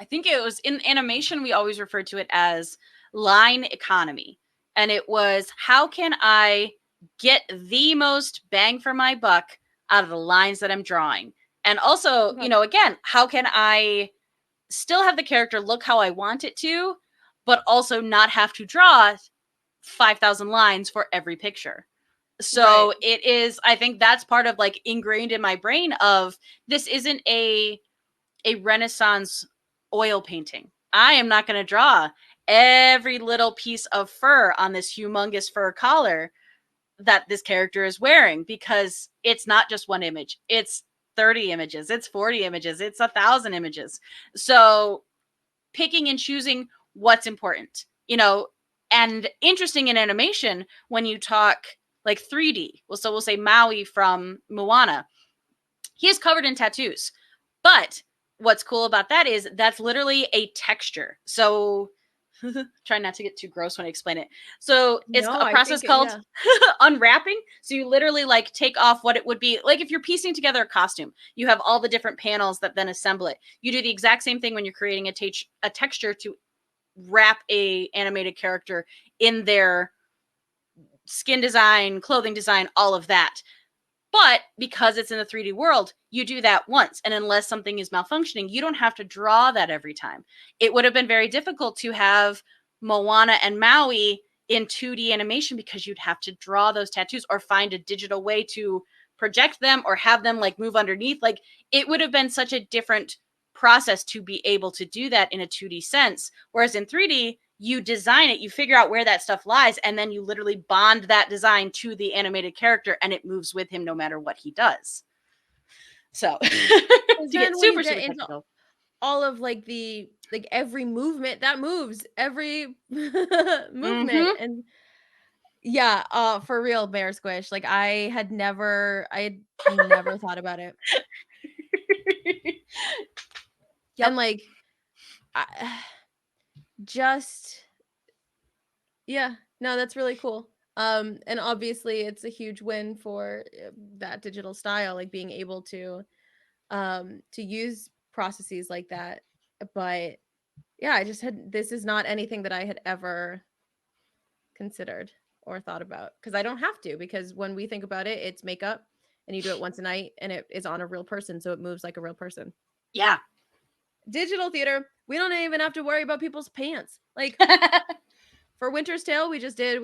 think it was in animation we always referred to it as line economy. And it was how can I get the most bang for my buck out of the lines that I'm drawing? And also, Okay. again, how can I still have the character look how I want it to, but also not have to draw 5,000 lines for every picture? Right. So it is, I think that's part of like ingrained in my brain of this isn't a Renaissance oil painting. I am not going to draw every little piece of fur on this humongous fur collar that this character is wearing, because it's not just one image. It's 30 images, it's 40 images, it's 1,000 images. So picking and choosing what's important, and interesting in animation when you talk like 3D. Well, so we'll say Maui from Moana. He is covered in tattoos. But what's cool about that is that's literally a texture. So Try not to get too gross when I explain it. So it's No, a I process think called yeah. unwrapping. So you literally like take off what it would be like if you're piecing together a costume. You have all the different panels that then assemble it. You do the exact same thing when you're creating a texture to wrap a animated character in their skin design, clothing design, all of that. But because it's in the 3D world, you do that once. And unless something is malfunctioning, you don't have to draw that every time. It would have been very difficult to have Moana and Maui in 2D animation because you'd have to draw those tattoos or find a digital way to project them or have them like move underneath. Like it would have been such a different process to be able to do that in a 2D sense. Whereas in 3D, you design it, you figure out where that stuff lies, and then you literally bond that design to the animated character and it moves with him no matter what he does. So to 'Cause get then when you super, get super into technical. all of like the like every movement that moves, every movement, Mm-hmm. and yeah, for real, bear squish. Like I had never thought about it. Yep. And like I, just yeah, no, that's really cool. And obviously it's a huge win for that digital style, like being able to use processes like that. But yeah, I just had this is not anything that I had ever considered or thought about because I don't have to because when we think about it, it's makeup and you do it once a night and it is on a real person, so it moves like a real person. Yeah. Digital theater, we don't even have to worry about people's pants. Like for Winter's Tale, we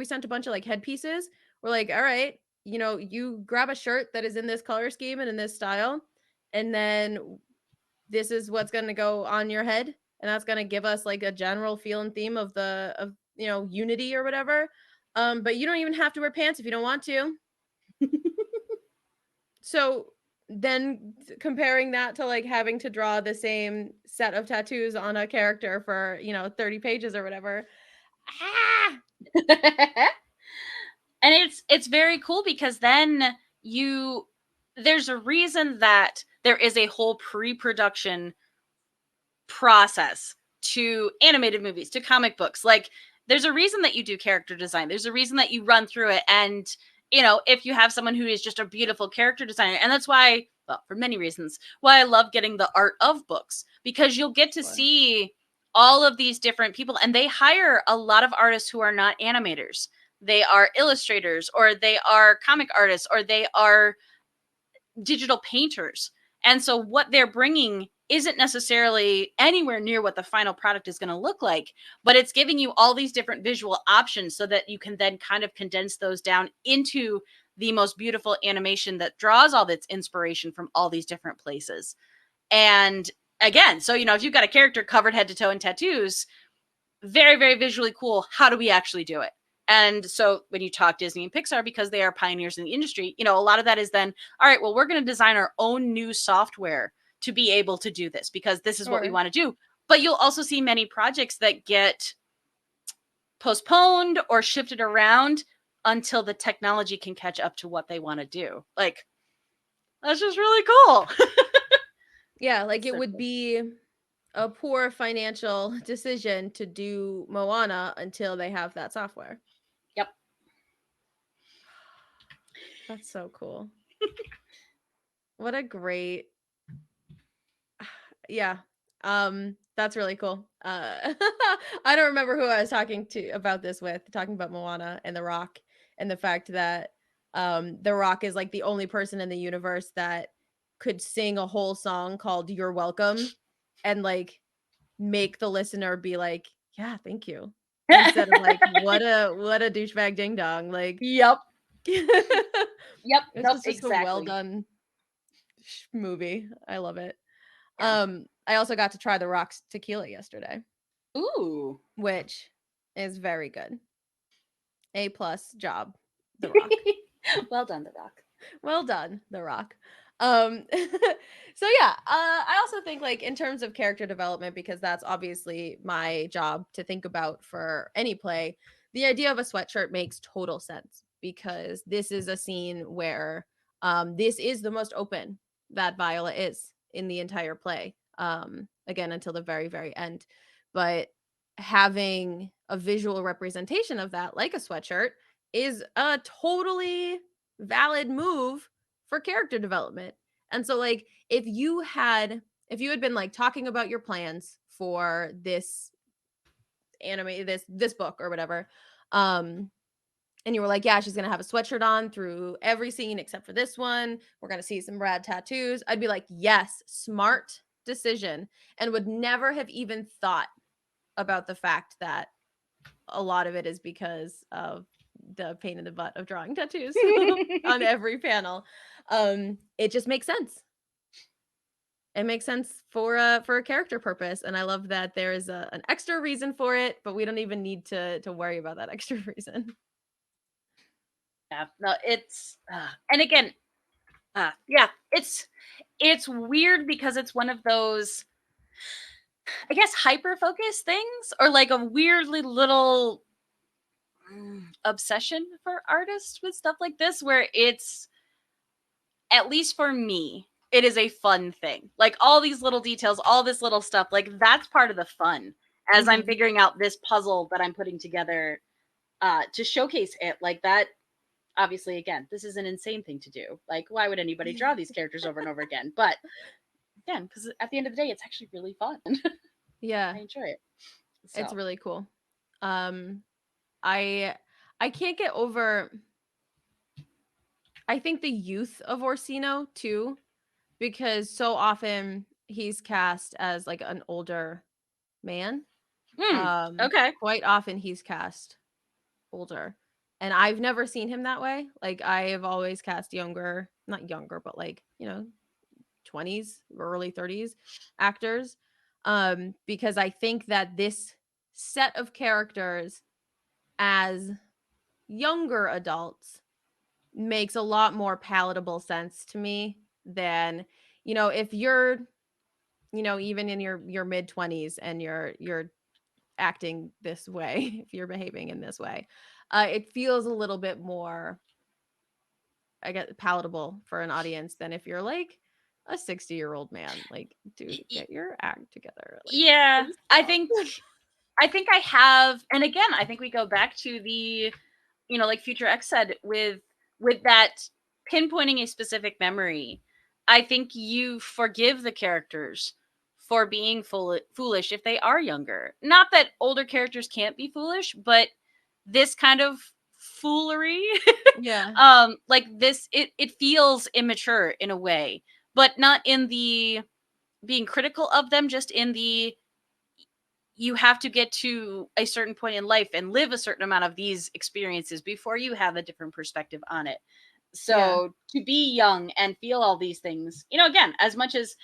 sent a bunch of like headpieces. We're like, all right, you grab a shirt that is in this color scheme and in this style, and then this is what's going to go on your head, and that's going to give us like a general feel and theme of unity or whatever. But you don't even have to wear pants if you don't want to. So then comparing that to like having to draw the same set of tattoos on a character for 30 pages or whatever. Ah! And it's very cool because then you there's a reason that there is a whole pre-production process to animated movies, to comic books. Like there's a reason that you do character design. There's a reason that you run through it. And, if you have someone who is just a beautiful character designer, and that's why, well, for many reasons, why I love getting the art of books, because you'll get to Sure. see all of these different people. And they hire a lot of artists who are not animators. They are illustrators, or they are comic artists, or they are digital painters. And so what they're bringing isn't necessarily anywhere near what the final product is going to look like, but it's giving you all these different visual options so that you can then kind of condense those down into the most beautiful animation that draws all its inspiration from all these different places. And again, so if you've got a character covered head to toe in tattoos, very, very visually cool. How do we actually do it? And so when you talk Disney and Pixar, because they are pioneers in the industry, a lot of that is then, all right, well, we're going to design our own new software to be able to do this because this is what we Sure. want to do. But you'll also see many projects that get postponed or shifted around until the technology can catch up to what they want to do. Like, that's just really cool. Yeah, like it So would cool. be a poor financial decision to do Moana until they have that software. Yep. That's so cool. What a great yeah. That's really cool. I don't remember who I was talking to about this with, talking about Moana and The Rock and the fact that The Rock is like the only person in the universe that could sing a whole song called You're Welcome and like make the listener be like, "Yeah, thank you." Instead of like, what a douchebag ding dong." Like Yep. it's Yep. Nope. just a well Exactly. done movie. I love it. Yeah. I also got to try The Rock's tequila yesterday, Ooh. which is very good. A plus job, The Rock. Well done, The Rock. Well done, The Rock. So yeah, I also think like in terms of character development, because that's obviously my job to think about for any play, the idea of a sweatshirt makes total sense because this is a scene where this is the most open that Viola is in the entire play. Again, until the very, very end. But having a visual representation of that, like a sweatshirt, is a totally valid move for character development. And so, like, if you had been like talking about your plans for this anime, this book or whatever, and you were like, yeah, she's gonna have a sweatshirt on through every scene except for this one, we're gonna see some rad tattoos, I'd be like, yes, smart decision, and would never have even thought about the fact that a lot of it is because of the pain in the butt of drawing tattoos on every panel. It just makes sense. It makes sense for a character purpose, and I love that there is an extra reason for it, but we don't even need to worry about that extra reason. Yeah, no, it's and again, yeah, it's weird because it's one of those, I guess, hyper focus things, or like a weirdly little obsession for artists with stuff like this, where it's, at least for me, it is a fun thing. Like all these little details, all this little stuff, like that's part of the fun as I'm figuring out this puzzle that I'm putting together to showcase it. Like that, obviously, again, this is an insane thing to do. Like, why would anybody draw these characters over and over again? But again, because at the end of the day, it's actually really fun. Yeah, I enjoy it. So. it's really cool. I can't get over, I think, the youth of Orsino too, because so often he's cast as like an older man. Okay. Quite often he's cast older, and I've never seen him that way. Like, I have always cast younger, not younger, but like, 20s, early 30s actors, because I think that this set of characters as younger adults makes a lot more palatable sense to me than, if you're, even in your mid 20s and you're acting this way, if you're behaving in this way, it feels a little bit more, I guess, palatable for an audience than if you're like a 60-year-old man. Like, dude, get your act together. Like, Yeah, please I stop. think I have, and again, I think we go back to the, like Future X said, with that pinpointing a specific memory. I think you forgive the characters for being foolish if they are younger. Not that older characters can't be foolish, but this kind of foolery, Yeah. like this, it feels immature in a way, but not in the being critical of them, just in the, you have to get to a certain point in life and live a certain amount of these experiences before you have a different perspective on it. Yeah. So to be young and feel all these things, again, as much as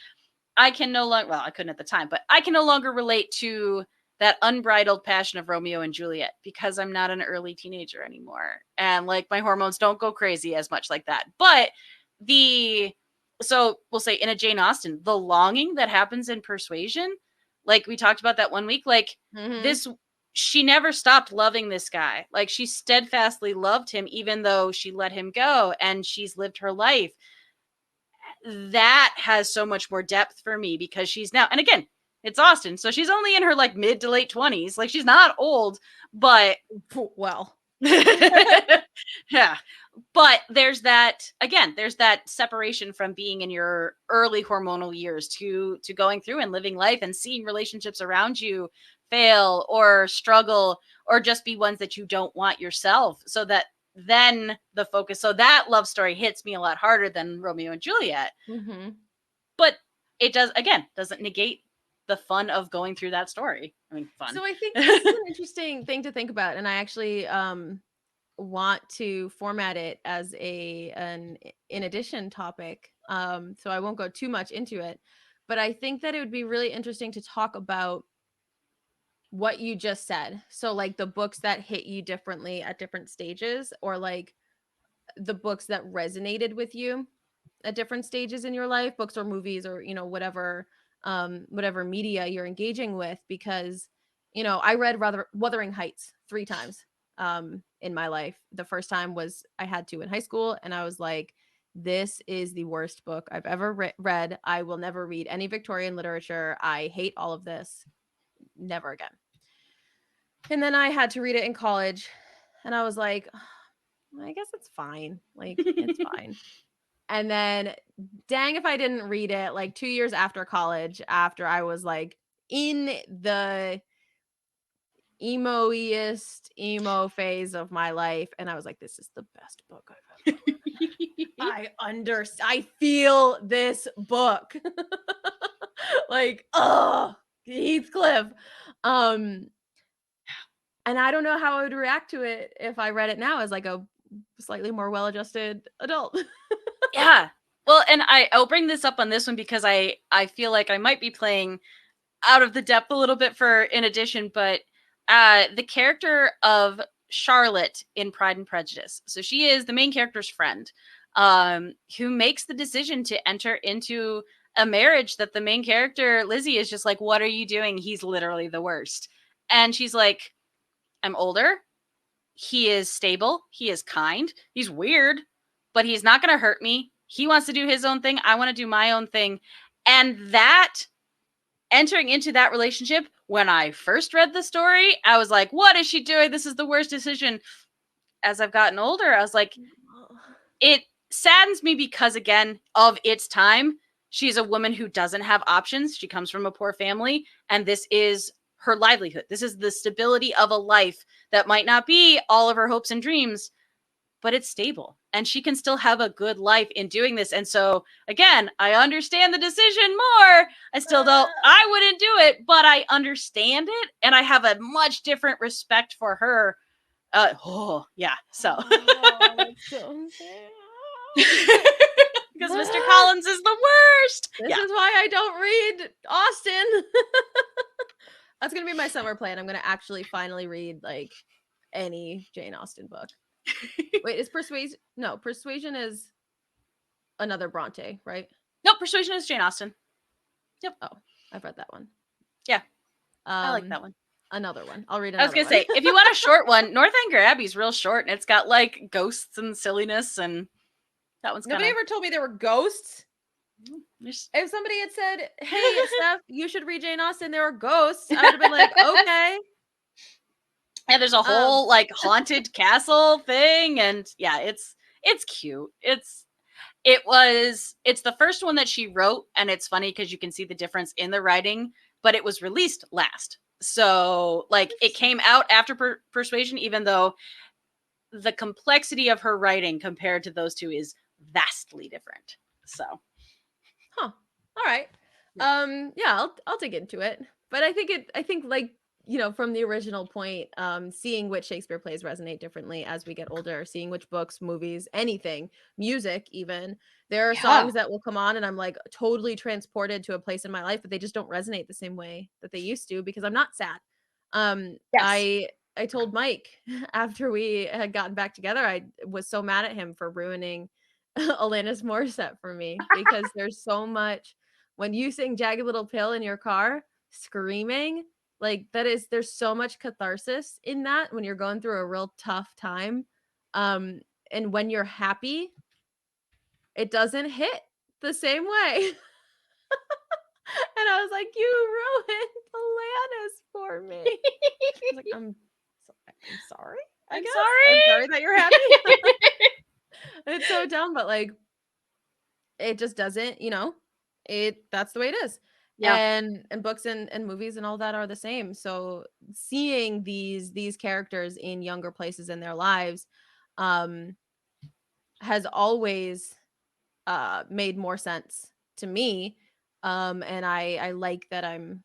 I can no longer, well, I couldn't at the time, but I can no longer relate to that unbridled passion of Romeo and Juliet because I'm not an early teenager anymore. And like my hormones don't go crazy as much like that. But so we'll say in a Jane Austen, the longing that happens in Persuasion, like we talked about that one week, like this, she never stopped loving this guy. Like she steadfastly loved him, even though she let him go and she's lived her life. That has so much more depth for me because she's now, and again, it's Austen, so she's only in her like mid to late 20s. Like she's not old, but well, yeah. But there's that separation from being in your early hormonal years to going through and living life and seeing relationships around you fail or struggle or just be ones that you don't want yourself, so that then the focus, so that love story hits me a lot harder than Romeo and Juliet. But it doesn't negate the fun of going through that story. I mean, fun. So I think this is an interesting thing to think about, and I actually want to format it as an in addition topic. So I won't go too much into it, but I think that it would be really interesting to talk about what you just said. So like the books that hit you differently at different stages, or like the books that resonated with you at different stages in your life, books or movies, or whatever media you're engaging with, because I read Wuthering Heights 3 times in my life. The first time was, I had to, in high school, and I was like, this is the worst book I've ever read. I will never read any Victorian literature. I hate all of this. Never again. And then I had to read it in college, and I was like, I guess it's fine. Like, it's fine. And then, dang if I didn't read it like 2 years after college, after I was like in the emo phase of my life, and I was like, this is the best book I've ever read. I feel this book. Like, oh, Heathcliff. And I don't know how I would react to it if I read it now as like a slightly more well-adjusted adult. Yeah. Well, and I'll bring this up on this one because I feel like I might be playing out of the depth a little bit for in addition, but the character of Charlotte in Pride and Prejudice. So she is the main character's friend, who makes the decision to enter into a marriage that the main character, Lizzie, is just like, what are you doing? He's literally the worst. And she's like, I'm older. He is stable. He is kind. He's weird, but he's not going to hurt me. He wants to do his own thing. I want to do my own thing. And that entering into that relationship, when I first read the story, I was like, what is she doing? This is the worst decision. As I've gotten older, I was like, it saddens me because, again, of its time, she's a woman who doesn't have options. She comes from a poor family, and this is her livelihood. This is the stability of a life that might not be all of her hopes and dreams, but it's stable. And she can still have a good life in doing this. And so, again, I understand the decision more. I still don't, I wouldn't do it, but I understand it. And I have a much different respect for her. Yeah. So. Oh, that's so sad. Because Mr. Collins is the worst. This is why I don't read Austen. That's going to be my summer plan. I'm going to actually finally read like any Jane Austen book. Wait, is Persuasion? No, Persuasion is another Bronte, right? No, Persuasion is Jane Austen. Yep. Oh, I've read that one. Yeah. I like that one. Another one. I'll read another I was going to say, if you want a short one, Northanger Abbey's real short, and it's got like ghosts and silliness, and that one's Nobody ever told me there were ghosts. If somebody had said, hey, Steph, you should read Jane Austen, there were ghosts, I would have been like, okay. Yeah, there's a whole like haunted castle thing, and yeah, it's cute. It's the first one that she wrote, and it's funny because you can see the difference in the writing, but it was released last. So like it came out after Persuasion, even though the complexity of her writing compared to those two is vastly different. So, all right. Yeah, I'll dig into it. But I think like, you know, from the original point, seeing which Shakespeare plays resonate differently as we get older, seeing which books, movies, anything, music even, there are songs that will come on and I'm like totally transported to a place in my life, but they just don't resonate the same way that they used to because I'm not sad. Yes. I told Mike after we had gotten back together, I was so mad at him for ruining Alanis Morissette for me because there's so much when you sing Jagged Little Pill in your car screaming, like there's so much catharsis in that when you're going through a real tough time. And when you're happy, it doesn't hit the same way. And I was like, you ruined Alanis for me. I was like, I'm sorry. I'm guess. sorry. I'm sorry that you're happy. It's so dumb, but like it just doesn't, you know, that's the way it is. Yeah. And books and movies and all that are the same. So seeing these characters in younger places in their lives has always made more sense to me. And I like that I'm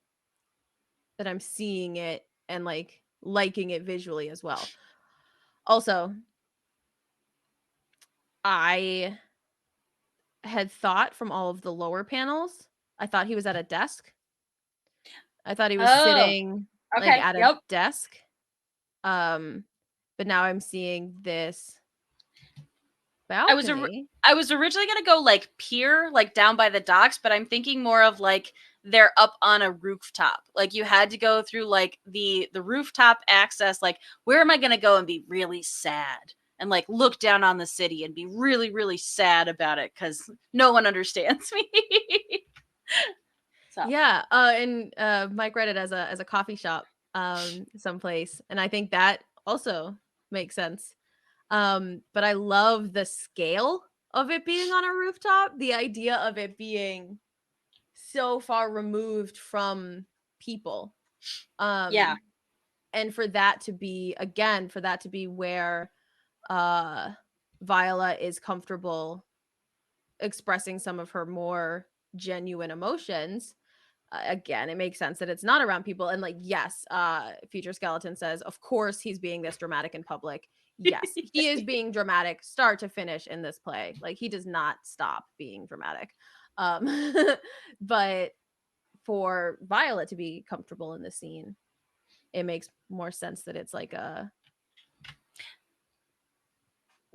seeing it and like liking it visually as well. Also, I had thought from all of the lower panels, I thought he was at a desk. I thought he was sitting like at a desk. But now I'm seeing this balcony. I was originally going to go like pier, like down by the docks, but I'm thinking more of like they're up on a rooftop. Like you had to go through like the rooftop access. Like, where am I going to go and be really sad? And like look down on the city and be really, really sad about it because no one understands me. So. Yeah. And Mike read it as a coffee shop. someplace, and I think that also makes sense. But I love the scale of it being on a rooftop, the idea of it being so far removed from people. Yeah. And for that to be, again, for that to be where uh Viola is comfortable expressing some of her more genuine emotions. Again, it makes sense that it's not around people. And like, yes, Future Skeleton says, of course he's being this dramatic in public. Yes, he is being dramatic start to finish in this play. Like, he does not stop being dramatic. Um but for Violet to be comfortable in the scene, it makes more sense that it's like a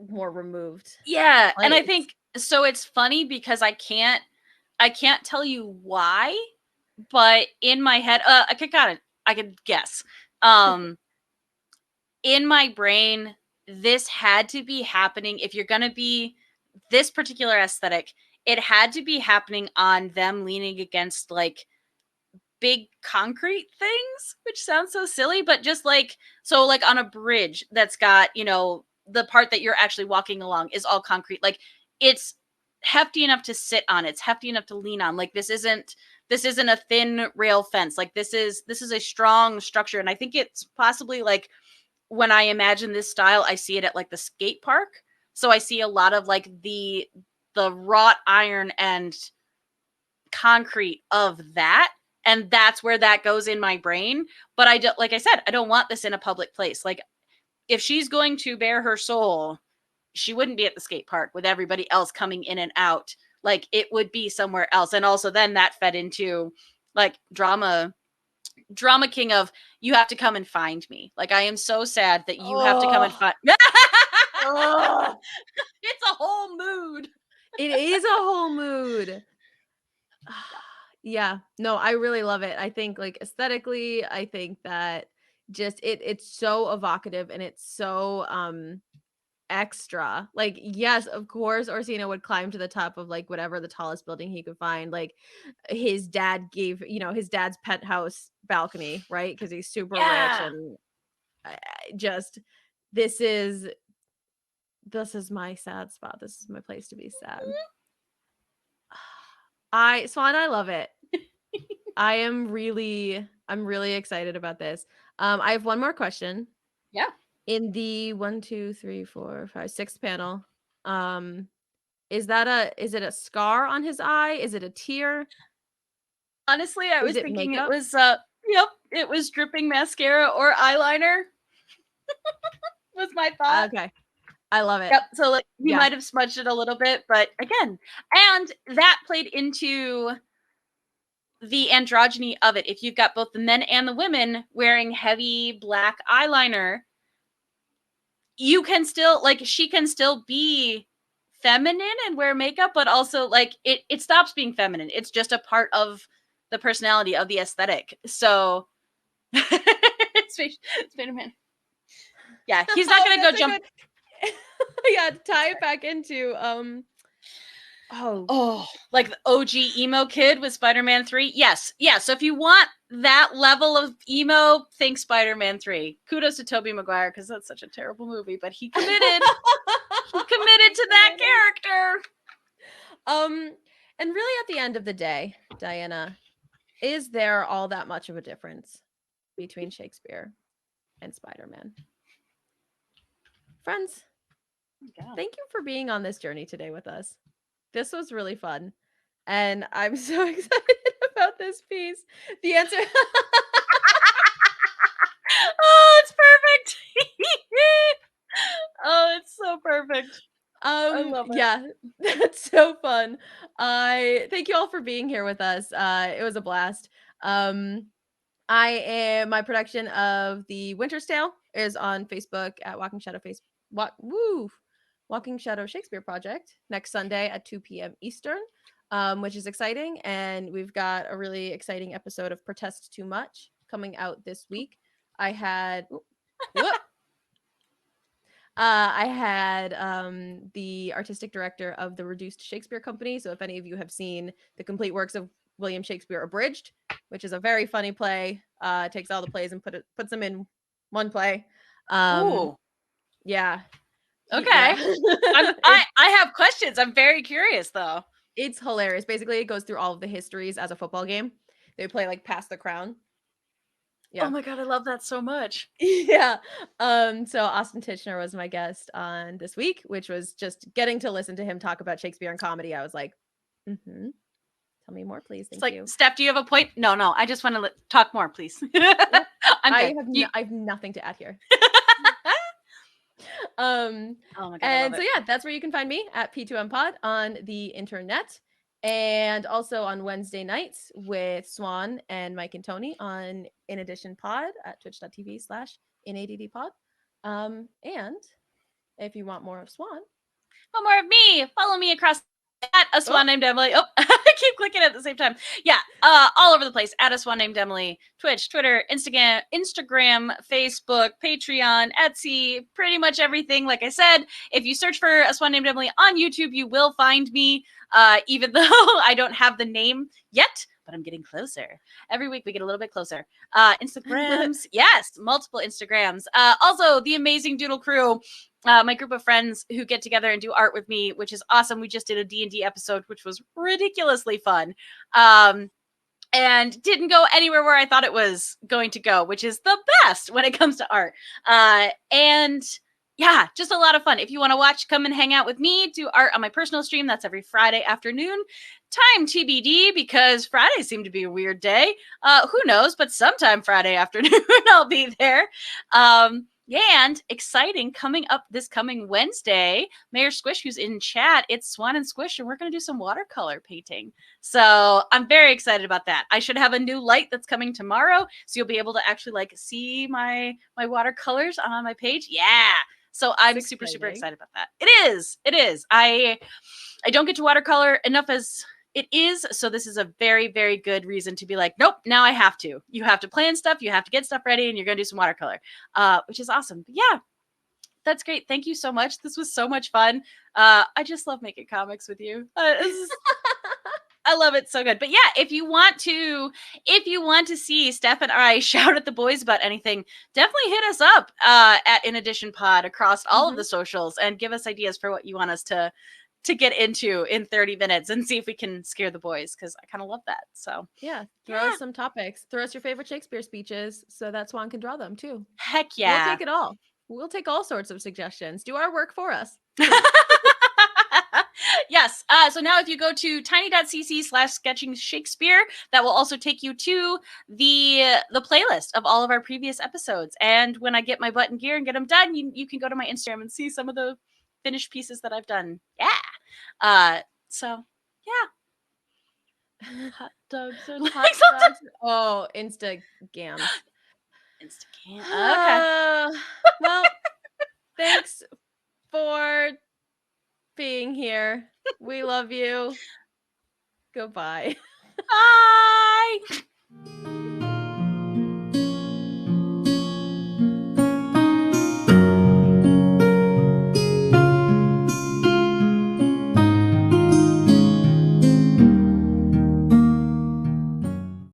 more removed Yeah, and I place. think so it's funny because I can't tell you why, but in my head, I could guess. Um, in my brain, this had to be happening. If you're gonna be this particular aesthetic, it had to be happening on them leaning against like big concrete things, which sounds so silly, but just like so, like on a bridge that's got the part that you're actually walking along is all concrete. Like it's hefty enough to sit on. It's hefty enough to lean on. Like this isn't a thin rail fence. Like this is a strong structure, and I think it's possibly like when I imagine this style, I see it at like the skate park. So I see a lot of like the wrought iron and concrete of that, and that's where that goes in my brain. But I don't, like I said, I don't want this in a public place. Like if she's going to bare her soul, she wouldn't be at the skate park with everybody else coming in and out. Like it would be somewhere else. And also then that fed into like drama king of you have to come and find me. Like I am so sad that you have to come and Oh, find oh, it's a whole mood. it is a whole mood. Yeah, no, I really love it. I think like aesthetically, I think that just it's so evocative and it's so extra. Like, yes, of course Orsino would climb to the top of like whatever the tallest building he could find. Like his dad gave, his dad's penthouse balcony, right? Because he's super rich. Yeah. And just this is my sad spot. This is my place to be sad. Swan, I love it. I'm really excited about this. I have one more question. Yeah. In the 1, 2, 3, 4, 5, 6th panel, is it a scar on his eye? Is it a tear? Honestly, I Is was it thinking it makeup? was it was dripping mascara or eyeliner. Was my thought. Okay. I love it. Yep. So like he Yeah. might have smudged it a little bit, but again, and that played into the androgyny of it. If you've got both the men and the women wearing heavy black eyeliner, you can still like she can still be feminine and wear makeup, but also like it stops being feminine. It's just a part of the personality of the aesthetic. So Spider-Man. Yeah, he's not gonna go jump. Yeah, tie it back into Like the OG emo kid with Spider-Man 3. Yes. Yeah, so if you want that level of emo, think Spider-Man 3. Kudos to Tobey Maguire because that's such a terrible movie, but he committed. He committed to that character. And really at the end of the day, Diana, is there all that much of a difference between Shakespeare and Spider-Man? Friends, thank you for being on this journey today with us. This was really fun. And I'm so excited about this piece. The answer. Oh, it's perfect. Oh, it's so perfect. I love it. Yeah, that's so fun. I thank you all for being here with us. It was a blast. My production of The Winter's Tale is on Facebook at Walking Shadow Shakespeare Project next Sunday at 2 p.m. Eastern, which is exciting. And we've got a really exciting episode of Protest Too Much coming out this week. I had the artistic director of the Reduced Shakespeare Company. So if any of you have seen the complete works of William Shakespeare Abridged, which is a very funny play takes all the plays and puts them in one play. Ooh. Yeah. Okay. Yeah. I have questions. I'm very curious though. It's hilarious. Basically, it goes through all of the histories as a football game. They play like Pass the Crown. Yeah. Oh my god, I love that so much. Yeah. So Austin Titchener was my guest on this week, which was just getting to listen to him talk about Shakespeare and comedy. I was like, tell me more, please. Thank you. Steph, do you have a point? No, I just want to talk more, please. Nope. I have nothing to add here. Oh my god, and so yeah, that's where you can find me at P2M Pod on the internet. And also on Wednesday nights with Swan and Mike and Tony on In Addition Pod at twitch.tv/inaddpod. And if you want more of Swan, want more of me, follow me across at a swan named Emily. Oh, I keep clicking at the same time. Yeah, all over the place. At a swan named Emily. Twitch, Twitter, Instagram, Facebook, Patreon, Etsy, pretty much everything. Like I said, if you search for a swan named Emily on YouTube, you will find me. Even though I don't have the name yet, but I'm getting closer. Every week we get a little bit closer. Instagrams, yes, multiple Instagrams. Also, the amazing Doodle Crew. My group of friends who get together and do art with me, which is awesome. We just did a D&D episode, which was ridiculously fun. And didn't go anywhere where I thought it was going to go, which is the best when it comes to art. And yeah, just a lot of fun. If you want to watch, come and hang out with me, do art on my personal stream. That's every Friday afternoon. Time TBD, because Fridays seem to be a weird day. Who knows, but sometime Friday afternoon I'll be there. And exciting, coming up this coming Wednesday, Mayor Squish, who's in chat, it's Swan and Squish, and we're going to do some watercolor painting. So I'm very excited about that. I should have a new light that's coming tomorrow, so you'll be able to actually like see my watercolors on my page. Yeah. So I'm super excited about that. It is. I don't get to watercolor enough as it is, so this is a very, very good reason to be like, nope, now I have to. You have to plan stuff, you have to get stuff ready, and you're going to do some watercolor, which is awesome. But yeah, that's great. Thank you so much. This was so much fun. I just love making comics with you. I love it so good. But yeah, if you want to see Steph and I shout at the boys about anything, definitely hit us up at In Addition Pod across all of the socials and give us ideas for what you want us to get into in 30 minutes and see if we can scare the boys, because I kind of love that. So yeah, throw us some topics. Throw us your favorite Shakespeare speeches so that Swan can draw them too. Heck yeah. We'll take it all. We'll take all sorts of suggestions. Do our work for us. Yes. So now if you go to tiny.cc/sketching Shakespeare, that will also take you to the playlist of all of our previous episodes. And when I get my butt in gear and get them done, you can go to my Instagram and see some of the finished pieces that I've done. Yeah. So yeah. Hot dogs are like dogs. Oh, Instagram. Okay. Well, thanks for being here. We love you. Goodbye. Bye.